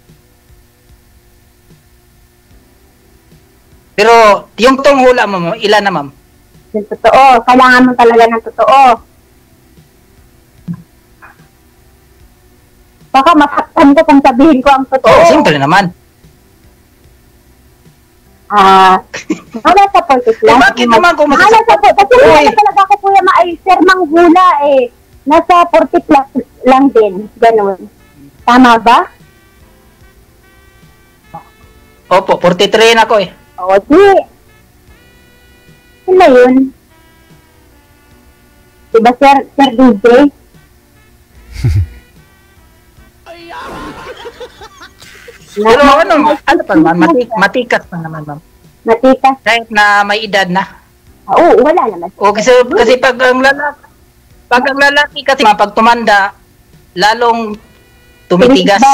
Pero, yung tong hula mo, ilan na, ma'am? Yung totoo, kailangan mo talaga ng totoo. Baka masaktan ko kung sabihin ko ang totoo. Oh, simple naman. Wala sa politics lang. Bakit naman kung Wala sa politics? Kasi wala talaga ako kuya ma-sir manghula eh. Nasa 40 plus lang din. Ganun. Tama ba? Opo, 43 na ako eh. O, di. Sino yun? Diba, Sir DJ? Pero ano pa naman, matikas pa naman, ma'am. Matikas? Kahit na may edad na. Oo, wala naman. O, kasi pag ang lalaki kasi pag tumanda, lalong tumitigas.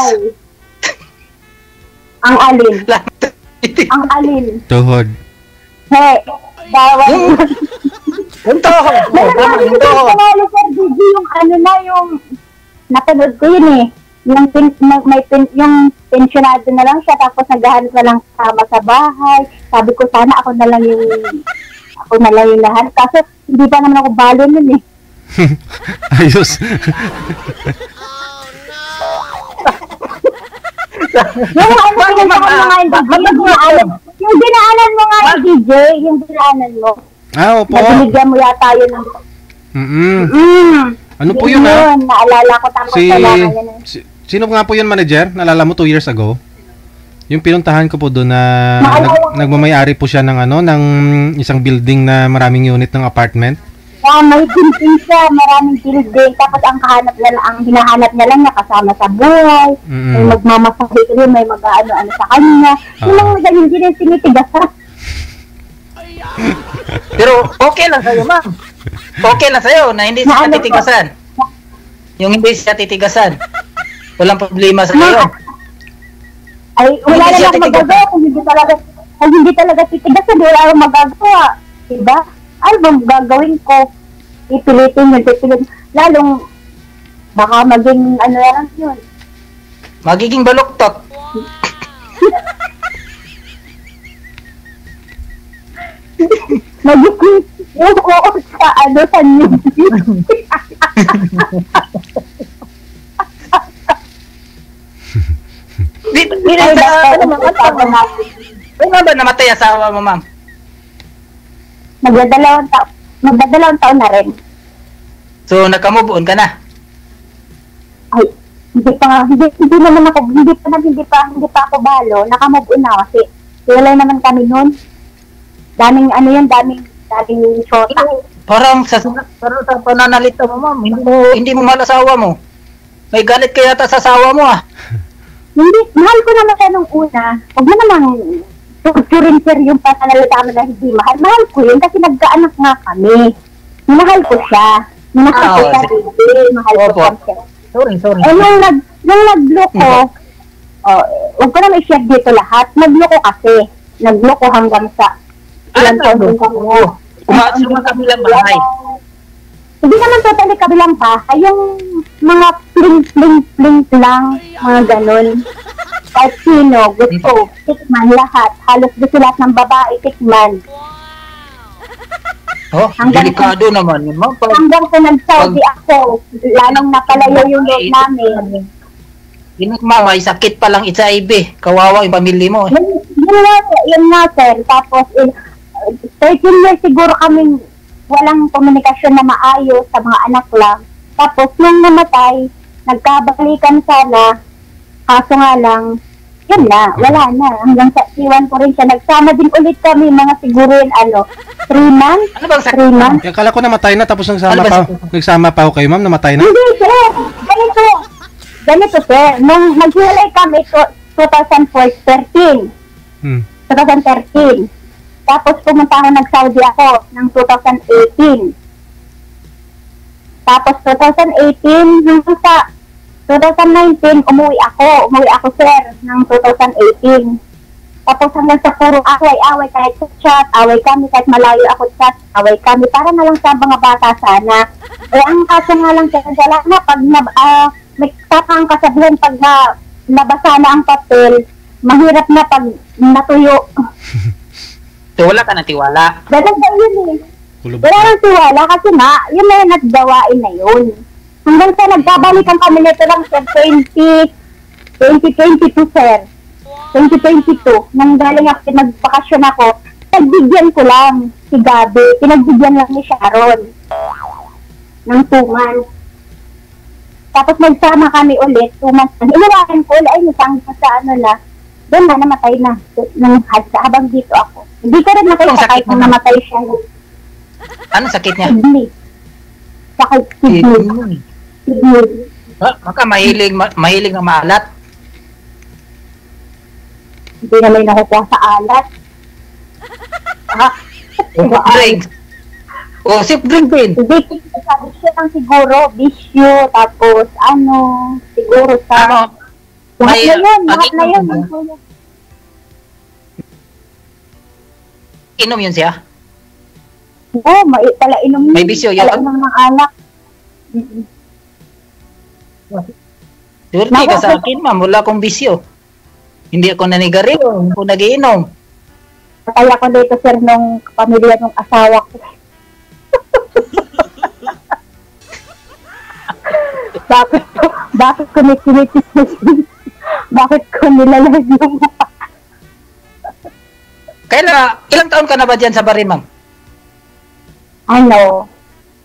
Ang alin. Ang alin. Tuhod. He, bawal. Yung tuhod. Yung tuhod. Yung ano na, yung napanood ko yun eh. Yung yung pensionado na lang siya, tapos naghahanap na lang kasama sa bahay. Sabi ko, sana ako na lang yung lahat. Kasi hindi pa naman ako balo nun eh. Ayos. Yung ano, yung dinaanan mo nga yung DJ, yung dinaanan mo. Opo. Nabinigyan mo yata yun ng... Ano po yun ha? Naalala ko tapos Sino nga po yun, manager? Nalala mo 2 years ago? Yung pinuntahan ko po doon na nagmamayari po siya ng ng isang building na maraming unit ng apartment. May building siya, maraming building. Tapos ang hinahanap niya lang niya kasama sa buhay. May magmamasahe rin, may mag-ano-ano sa kanya. Yung mga ganyan din yung sinitigasan. Pero okay lang sa'yo, ma'am. Okay lang sa'yo na hindi siya titigasan. Yung hindi siya titigasan. Walang problema sa iyo. Ay, wala na lang magagawa kung hindi talaga titigasan, wala lang magagawa. Diba? Ano bang gagawin ko? Ipilitin yun. Lalong, baka maging ano lang yun. Magiging baluktot. Magiging, sa sa news. Ano ba namatay asawa mo, ma'am? Magdadalawang taon na rin. So, naka-move on ka na? Ay, hindi pa ako balo. Naka-move on na kasi wala naman kami nun. Daming shota. Parang sa pananalita mo, ma'am, hindi mo mahal asawa mo. May galit ka yata sa asawa mo, ah. Hindi, mahal ko naman siya nung una. Huwag mo namang turin sir yung pananalita mo na hindi mahal. Mahal ko yun kasi nagkaanak nga kami. Mahal ko siya. Mahal ko siya baby. Mahal ko siya. Sorry. Eh, nung nagloko, huwag ko naman i-share dito lahat. Nagloko kasi. Nagloko hanggang sa ilang taon din kami. Umaksyon mga kabilang bahay. Hindi naman totally kabilang bahay. Yung mga pling lang, mga ganun. Kahit sino, gusto, tikman lahat. Halos gusto lahat ng babae, tikman. Oh, delikado naman yun, ma'am. Hanggang sa nag-Saudi ako, lalong napalayo yung loob namin. Ma'am, may sakit pa lang HIV. Kawawa yung pamilya mo. Yun nga, sir. Tapos, 13 years siguro kaming walang komunikasyon na maayos sa mga anak lang. Tapos, nung namatay, nagkabalikan sana, kaso nga lang, yun na, wala na. Hanggang sa iwan ko rin siya. Nagsama din ulit kami, mga siguro yun, 3 months? Ano bang sakit? 3 months? Akala ko namatay na tapos nagsama pa ako kayo, ma'am. Namatay na? Hindi, sir. Ganito, sir. Nung naghiwalay kami, 2013. 2013. Tapos pumunta ako nag-Saudi ako ng 2018. Tapos 2018, hanggang sa 2019, umuwi ako, sir, ng 2018. Tapos hanggang sa puro away-away, kahit sa chat, away kami, kahit malayo ako chat, away kami, para na lang sa mga bata sana. Eh, ang kaso nga lang, kaya na, pag may tatang kasabihan, pag nabasa na ang papel, mahirap na pag natuyo. So, wala ka ng tiwala? Ganun ba yun eh. Wala nang tiwala kasi nga, yun na yung nagdawain na yun. Hanggang sa nagbabalikan kami nito lang sa 2022, sir. 2022. Nang galing ako, nagbakasyon ako, pinagbigyan ko lang si Gabi. Pinagbigyan lang ni Sharon. Ng 2 months. Tapos nagsama kami ulit, 2 months. Iniwakan ko ulit, ay nasang sa na, doon na, namatay na. Nang habang dito ako. Hindi ko rin nakita kahit nang namatay siya. Ano sakit niya? Kidney. Sakit kidney. Maka mahilig na maalat. Hindi na may nakukuha sa alat. Drinks. Sip drink din. Hindi, sabi siya lang siguro, bisyo, tapos siguro sa... Lahat na yun. Inom yun siya? Oo, pala inom yun. May bisyo yun? Pala inom ng alak. Surti ka sa akin, ma'am. Wala akong bisyo. Hindi ako nanigarilyo. Hindi ako nagiinom. Kaya ko dito, sir, nung pamilya ng asawa ko. Bakit ko nikinitis na siya? Bakit ko nilalag yung mukha? Ilang taon ka na ba dyan sa Barin, ma'am?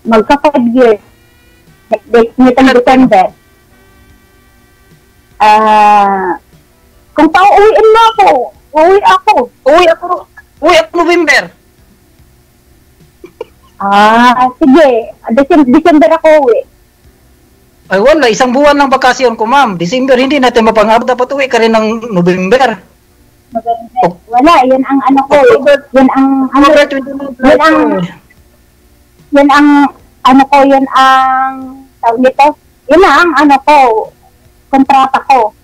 Magka 5 years. Nitong December. Kung pauwiin mo ako, uwi ako November. Sige. December ako uwi. Ay wala, 1 buwan ng bakasyon ko, ma'am. December, hindi natin mapangabot. Dapat uwi ka rin ng November. Wala, yun ang ko. Yun ang tawag nito. Yun ang kontrata ko.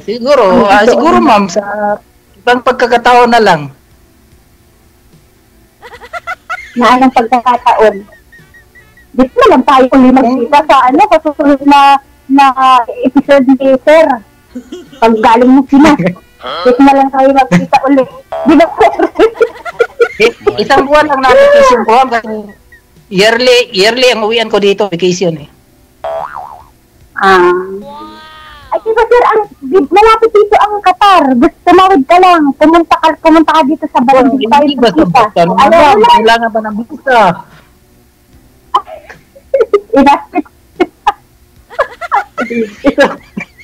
Siguro, ma'am, sa ibang pagkakataon na lang. Na anong pagkakataon? Dito na lang tayo ulit magkita sa susunod na episode ni Sir. Pag galing mo sila. Dito na lang tayo magkita ulit. Di ba, Sir? 1 buwan lang na vacation ko. Yearly ang uwian ko dito, vacation eh. Ay, diba, Sir, malapit dito ang Qatar. Tumawid ka lang. Pumunta ka dito sa Balan. Hindi ba sa Balan? Kailangan ba ng visa?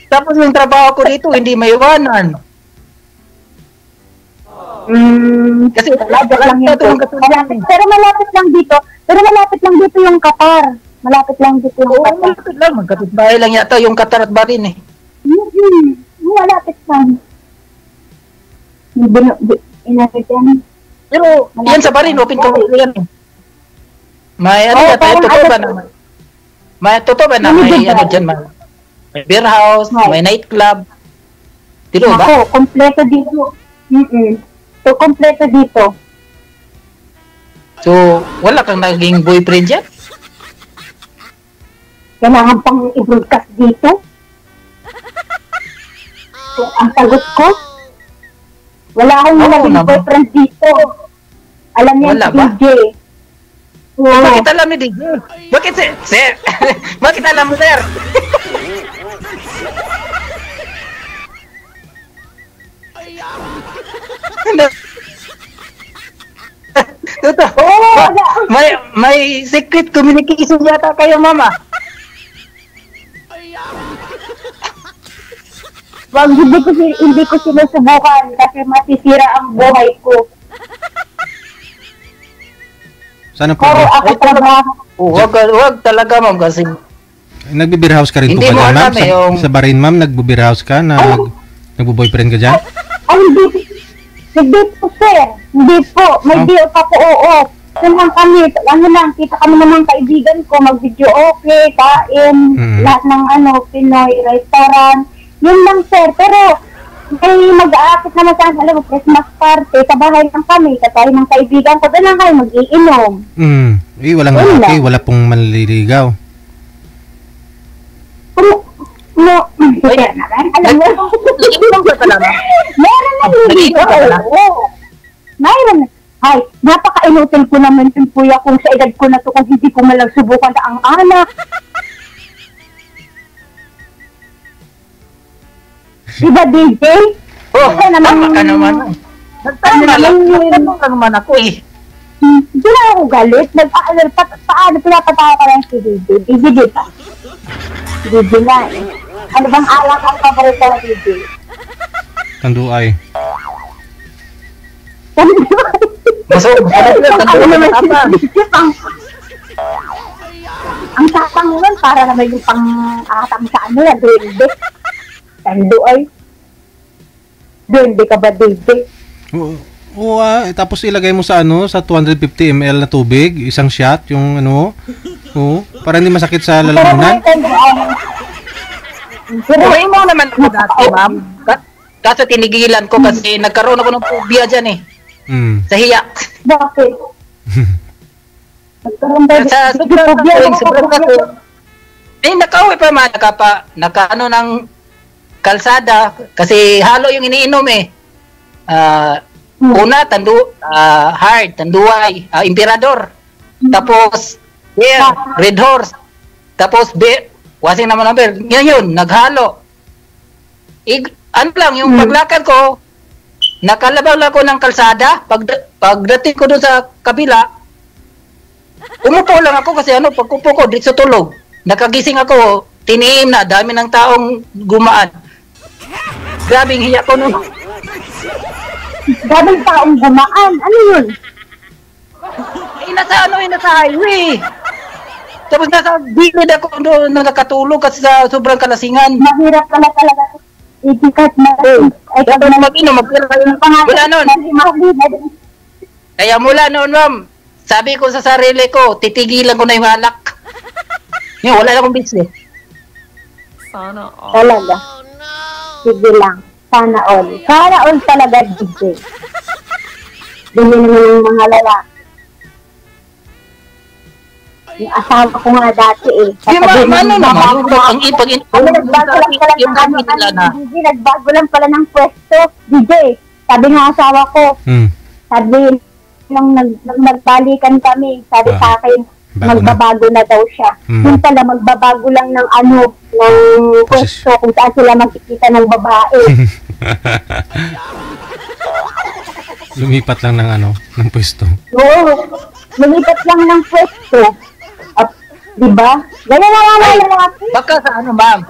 Tapos yung trabaho ko dito, hindi may iwanan. Kasi malapit lang yun. Pero malapit lang dito yung Qatar. Malapit lang dito yung Qatar. Malapit lang. Magkapit bahay lang yata yung Qatar at Barin eh. Malapit lang. Inapit yan. Pero, yan sa barin, open to yan. May ano ba, totoo ba naman? May totoo ba na may ano dyan, may beer house, may nightclub. Dito ba? Ako, kompleto dito. So, kompleto dito. So, wala kang naging boyfriend dyan? Kailangan pang i-broadcast dito. So, ang sagot ko, wala akong naging boyfriend dito. Alam niya si DJ. Bakit alam ni DJ? Bakit sir? Bakit alam mo, sir? May secret communication yata kayo, mama. Wag, hindi ko sinusubukan kasi masisira ang buhay ko. Sana po. Pero ako trabaho. Wag talaga, ma'am, kasi nagbe-beer house ka rin po ba, ma'am? Sa barin, ma'am, nagbe-beer house ka na nagbo-boyfriend ka dyan? Ay, hindi po, sir. Hindi po. May deal pa po, oo. Yun lang kami. Ano lang, kita kami naman kaibigan ko. Mag-video okay, kain, lahat ng Pinoy restaurant. Yun lang, sir. Pero, may mag-aakit naman sa alam mo, Christmas party. Sa bahay lang kami. Katay ng kaibigan ko. Doon lang kayo mag-iinom. Walang lalaki. Wala pong manliligaw. No. Alam mo, meron na nililigaw. Mayroon na. Ay, napaka-inutil ko naman yung kuya kung sa edad ko na to kung hindi ko malang subukan na ang anak. Diba, DJ? Tama ka naman. Nagtanong ka naman ako eh. Hindi na ako galit. Paano pinapatawa ka lang si DJ? DJ pa. DJ na eh. Ano bang alak ang paborito na DJ? Tanduay. Ang tapang nun, para naman yung pang-atang sa yan, duwende. Tanduay. Duwende ka ba, DJ? Oo, tapos ilagay mo sa sa 250 ml na tubig, isang shot, yung para hindi masakit sa lalamunan. Pero mo naman ako dati, ma'am. Kaso tinigilan ko kasi nagkaroon ako ng phobia dyan eh. Sa hiya. Bakit? Nagkaroon ba? Sa sobrang kaso. Nakauwi pa man, nakaano ng kalsada kasi halo yung iniinom eh. Una, hard, tanduay, emperador. Tapos, red horse. Tapos, wasing naman ang beer. Ngayon, naghalo. Ano lang, yung paglakad ko, nakalabag lang ko ng kalsada. Pagdating ko doon sa kabila, umupo lang ako kasi pagkupo ko, dito sa tulog. Nakagising ako, tiniim na, dami ng taong gumaan. Grabing hiya ko nun. Daming taong gumaan. Ano yun? Nasa highway. Tapos nasa gilid ako doon nakatulog kasi sa sobrang kalasingan. Mahirap pala talaga. Idikat na. Ay, kapag mag-inom, mula noon. Kaya mula noon, ma'am, sabi ko sa sarili ko, titigilan ko na yung alak. Yung wala na akong business. Sana all. Talaga. Sige lang. Sana all. Sana all talaga, DJ. Dumi naman yung mga lalaki. Yung asawa ko nga dati eh. Ano naman? Nagbago lang pala ng pwesto. DJ, sabi ng asawa ko, sabi nung nagbalikan kami, sabi sa akin, magbabago na daw siya. Yung pala, magbabago lang ng ng pwesto kung saan sila magkikita ng babae. Lumipat lang ng pwesto. Oo, lumipat lang ng pwesto. Diba? Ganyan na lalaki. Baka sa ma'am?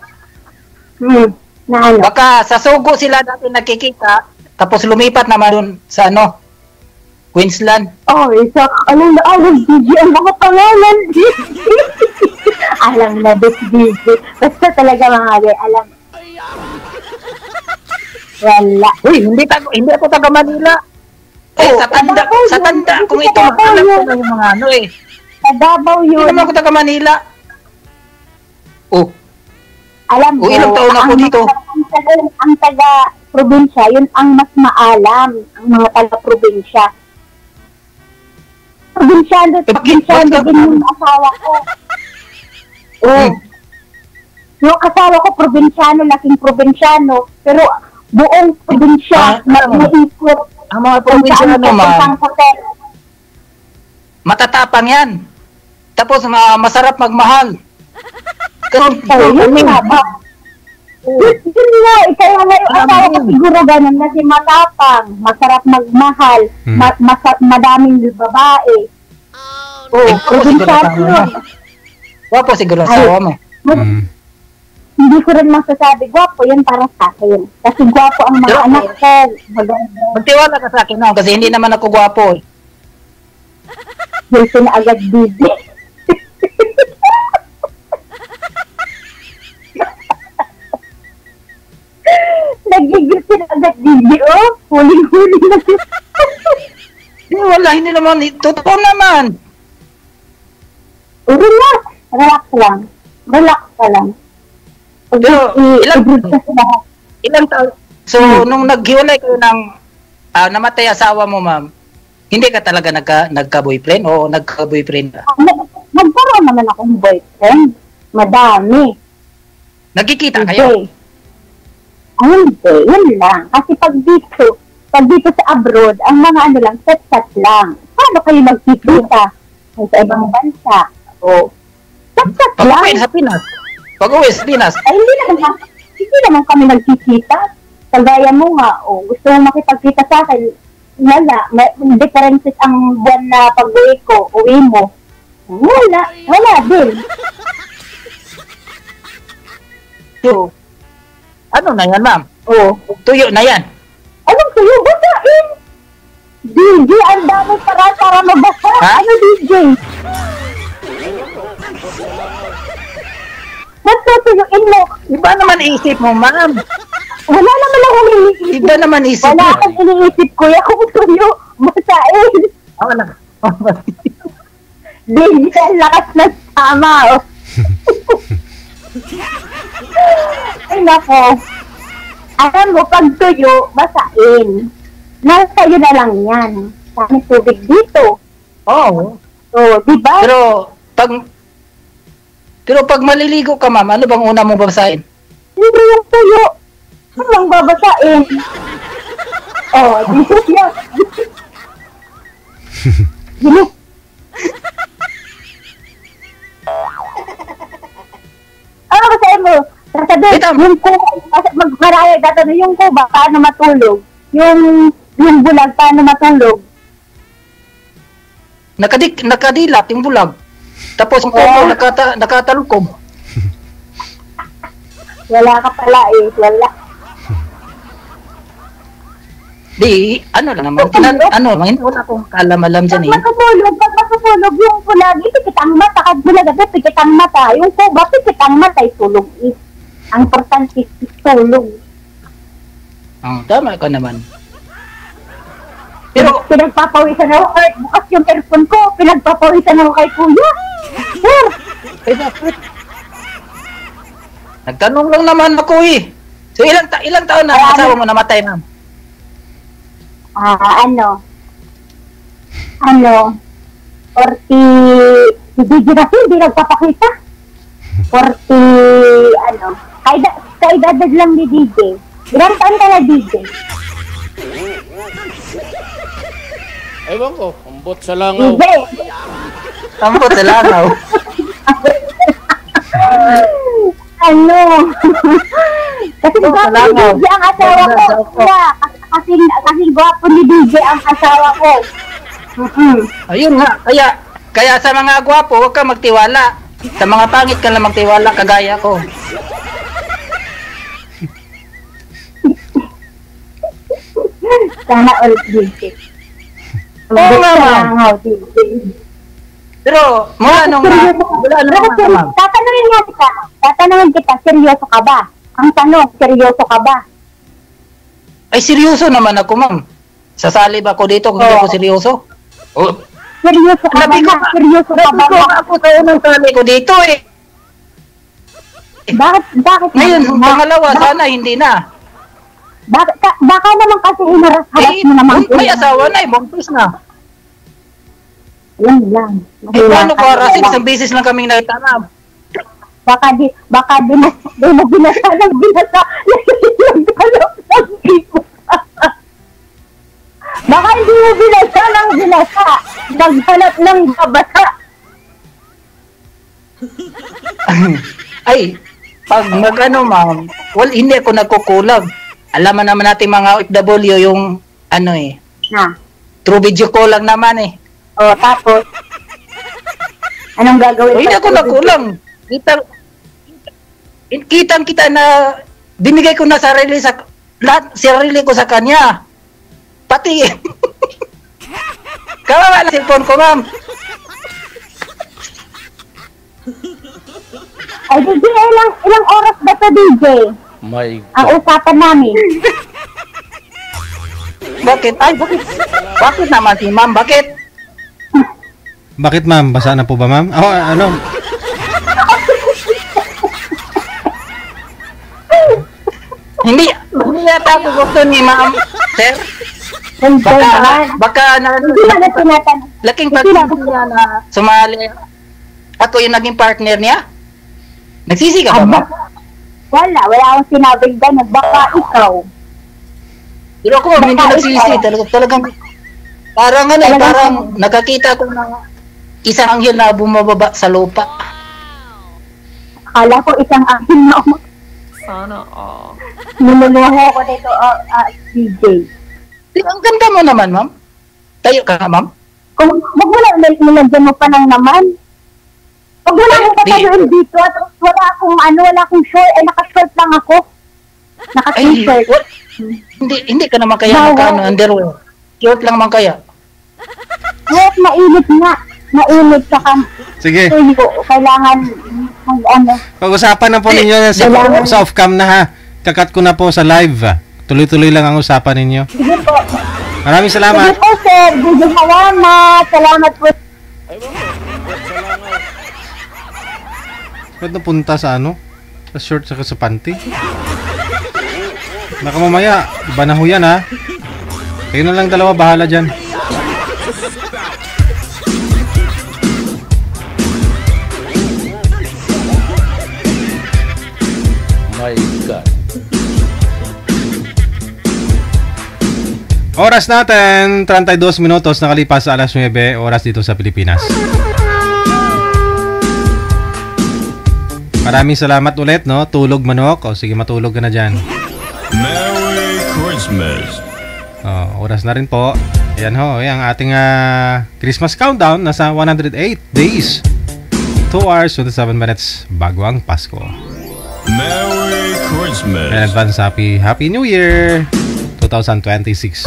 Baka sa Sugo sila dati nakikita, tapos lumipat naman doon sa Queensland. Oh, alam na, DJ, ang mga pangalan. Alam na, DJ. Basta talaga mga alam. Wala. Uy, hindi ako taga Manila. Sa tanda kung ito, alam ko na yung mga ano eh. Sa Davao yun. Hindi naman ako taga Manila. Oh. Alam mo, ilang taon ako dito. Ang taga-probinsya, yun ang mas maalam. Ang mga taga-probinsya. Probinsyano din yung asawa ko. Oh. Yung asawa ko, probinsyano, laking probinsyano. Pero buong probinsya, maikot. Ang mga probinsyano, ma'am, matatapang yan. Tapos masarap magmahal. Yun nga, kaya nga yung asawa ko siguro ganun na si matapang, masarap magmahal, madaming babae. Probinsyano yun. Wapo siguro asawa mo. Hindi ko rin masasabi gwapo, yun para sa akin. Kasi gwapo ang mga anak ko. Magtiwala ka sa akin, no? Kasi hindi naman ako gwapo. Gusto na agad busy. Nagigil na agad busy, oh. Huling-huli na siya. Wala, hindi naman. Totoo naman. Relax. Relax lang. Relax ka lang. Pero, ilang taon? So, nung naghiwalay kayo ng namatay asawa mo, ma'am, hindi ka talaga nagka-boyfriend o nagka-boyfriend ka? Nagkaroon naman akong boyfriend. Madami. Nagkikita kayo? Hindi. Yun lang. Kasi pag dito sa abroad, ang mga ano lang, chat-chat lang. Paano kayo magkikita? Sa ibang bansa. O, chat-chat lang. Pag-uwi sa Pinas. Pag-uwi sa Pinas. Ay, hindi naman kami nagkikita. Kagaya mo nga, gusto mo makipagkita sa akin, wala. May differences ang buwan na pag-uwi ko, uwi mo. Wala din. So, ano na yan, ma'am? Tuyo na yan. Anong tuyo? Basain! DJ, ang dami para mabasa. Ano DJ? Natutuyuin mo. Iba naman isip mo, ma'am. Wala naman akong iniisip. Iba naman isip mo. Wala akong iniisip, kuya. Kung tuyo, basain. Wala. DJ, ang lakas ng tama, oh. Ay, nako. Alam mo, pag tuyo, basain. Sa'yo na lang yan. Saan tubig dito? Oo. Diba? Pero pag maliligo ka, ma'am, ano bang una mong babasahin? Hindi yung tuyo. Ano lang babasain? Dito siya. Dito. Ano basahin mo? Sasabihin, yung kuba, maraya tatanong yung kuba, paano matulog? Yung bulag, paano matulog? Nakadilat yung bulag. Tapos yung kubo, nakatalukog. Wala ka pala eh, wala. Di, ano lang naman, hindi wala akong kalam-alam dyan eh. Pag matulog yung bulag, pikit ang mata, kad bulag, pikit ang mata. Yung kuba, pikit ang mata, tulog is. Ang importante is tulog. Tama ka naman. Pero pinagpapawisan ako, bukas yung telephone ko, pinagpapawisan ako kay kuya. Sir! Nagtanong lang naman ako eh. So ilang taon na ang asawa mo namatay, ma'am? Ano? 40, hindi na hindi nagpapakita. 40, kaedad lang ni DJ. Ilang taon ka na, DJ? Ewan ko, ambot sa langaw. DJ! Ambot sa langaw. Ano? Kasi gwapo ni DJ ang asawa ko. Kasi gwapo ni DJ ang asawa ko. Ayun nga, kaya sa mga gwapo, huwag ka magtiwala. Sa mga pangit ka lang magtiwala, kagaya ko. Sana all DJ. Oo nga, ma'am. Pero, mula nung ma'am. Tatanungin kita, seryoso ka ba? Ang tanong, seryoso ka ba? Ay, seryoso naman ako, ma'am. Sasali ba ako dito kung hindi ako seryoso? Oh, Seryoso ka ba na? Seryoso ka ba na? ako sa unang sali ko dito eh. Bakit? Ngayon, pangalawa, sana hindi na. Baka naman kasi inaras-haras mo naman. May asawa na eh, buntis na. Yan lang. Eh, paano ko harasin? Isang beses lang kaming nagtanam. Baka di mo binasa ng binasa. Baka hindi mo binasa ng binasa. Naghanap ng babasa. Ay, pag mag-ano, ma'am, well, hindi ako nagkukulag. Alam naman natin mga OFW yung, ano eh, true video call lang naman eh. O, tapos, anong gagawin? Hindi ako nakulang. Kitang-kita na binigay ko na sarili ko sa kanya. Pati, kawawa na cellphone ko, ma'am. Ay, DJ, ilang oras ba ito, DJ? My Ang usapan namin. Bakit? Ay, bakit naman si ma'am? Bakit? Bakit ma'am? Basa na po ba ma'am? Oh, ano? Hindi yata ako gusto ni ma'am, sir. Baka laking partner niya na sumali. Ako yung naging partner niya? Nagsisi ka ba, ma'am? Wala akong sinabing gano'n. Baka ikaw. Pero ako, hindi nagsisi. Talagang, parang ano, parang nakakita ko ng isang anghel na bumababa sa lupa. Akala ko isang anghel na Sana all. Numunuho ko dito, DJ. Ang ganda mo naman, ma'am. Tayo ka, ma'am. Kung wag mo lang, nilagyan mo pa lang naman. Wag mo lang kataluin dito at wala akong short, ay naka-short lang ako. Naka-t-shirt. Hindi ka naman kaya underwear. Short lang man kaya. Yes, mainit nga. Mainit ka ka. Sige. Kailangan Pag-usapan na po ninyo sa off-cam na ha. Kakat ko na po sa live. Tuloy-tuloy lang ang usapan ninyo. Sige po. Maraming salamat. Sige po, sir. Salamat. Salamat po. Ba't napunta sa ano? Sa short saka sa panty? Baka mamaya, iba na ho yan ha. Kayo na lang dalawa, bahala dyan. My God. Oras natin, 32 minutos nakalipas sa alas 9 oras dito sa Pilipinas. Maraming salamat ulit, no? Tulog manok. O sige, matulog ka na dyan. Merry Christmas. Oras na rin po. Ayan ho, ang ating Christmas countdown. Nasa 108 days. 2 hours, 27 minutes bago ang Pasko. Merry Christmas. In advance, Happy New Year 2026.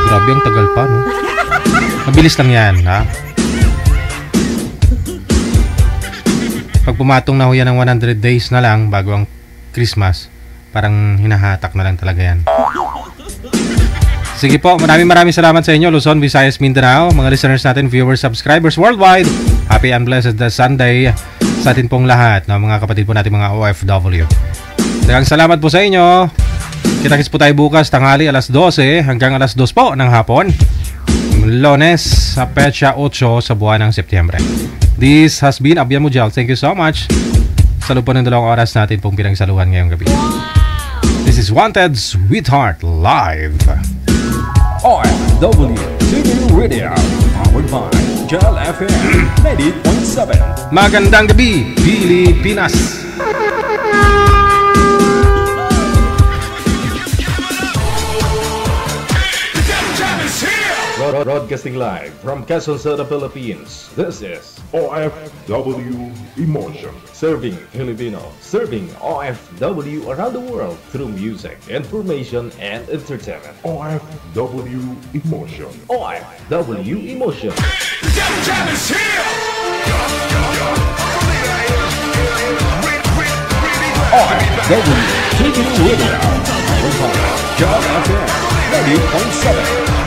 Grabe ang tagal pa, no? Mabilis lang yan, ha? Pag pumatong na ho yan ng 100 days na lang bago ang Christmas, parang hinahatak na lang talaga yan. Sige po, maraming salamat sa inyo, Luzon, Visayas, Mindanao, mga listeners natin, viewers, subscribers worldwide. Happy and blessed Sunday sa atin pong lahat, no, mga kapatid po natin, mga OFW. Dagang salamat po sa inyo. Kita-kits po tayo bukas, tanghali, alas 12 hanggang alas 2 po ng hapon. Lunes, sa petsa 8 sa buwan ng Setyembre. This has been Abyan Mujal. Thank you so much. Sa loob po ng 2 oras natin pong pinagsaluhan ngayong gabi. This is Wanted Sweetheart Live. OFW TV Radio, powered by Jal FM 98.7. Magandang gabi, Pilipinas. Broadcasting live from Quezon City, Philippines. This is OFW Emotion. Serving Filipino, serving OFW around the world through music, information, and entertainment. OFW Emotion. OFW Emotion. OFW TV Radio, powered by Jal FM 90.7.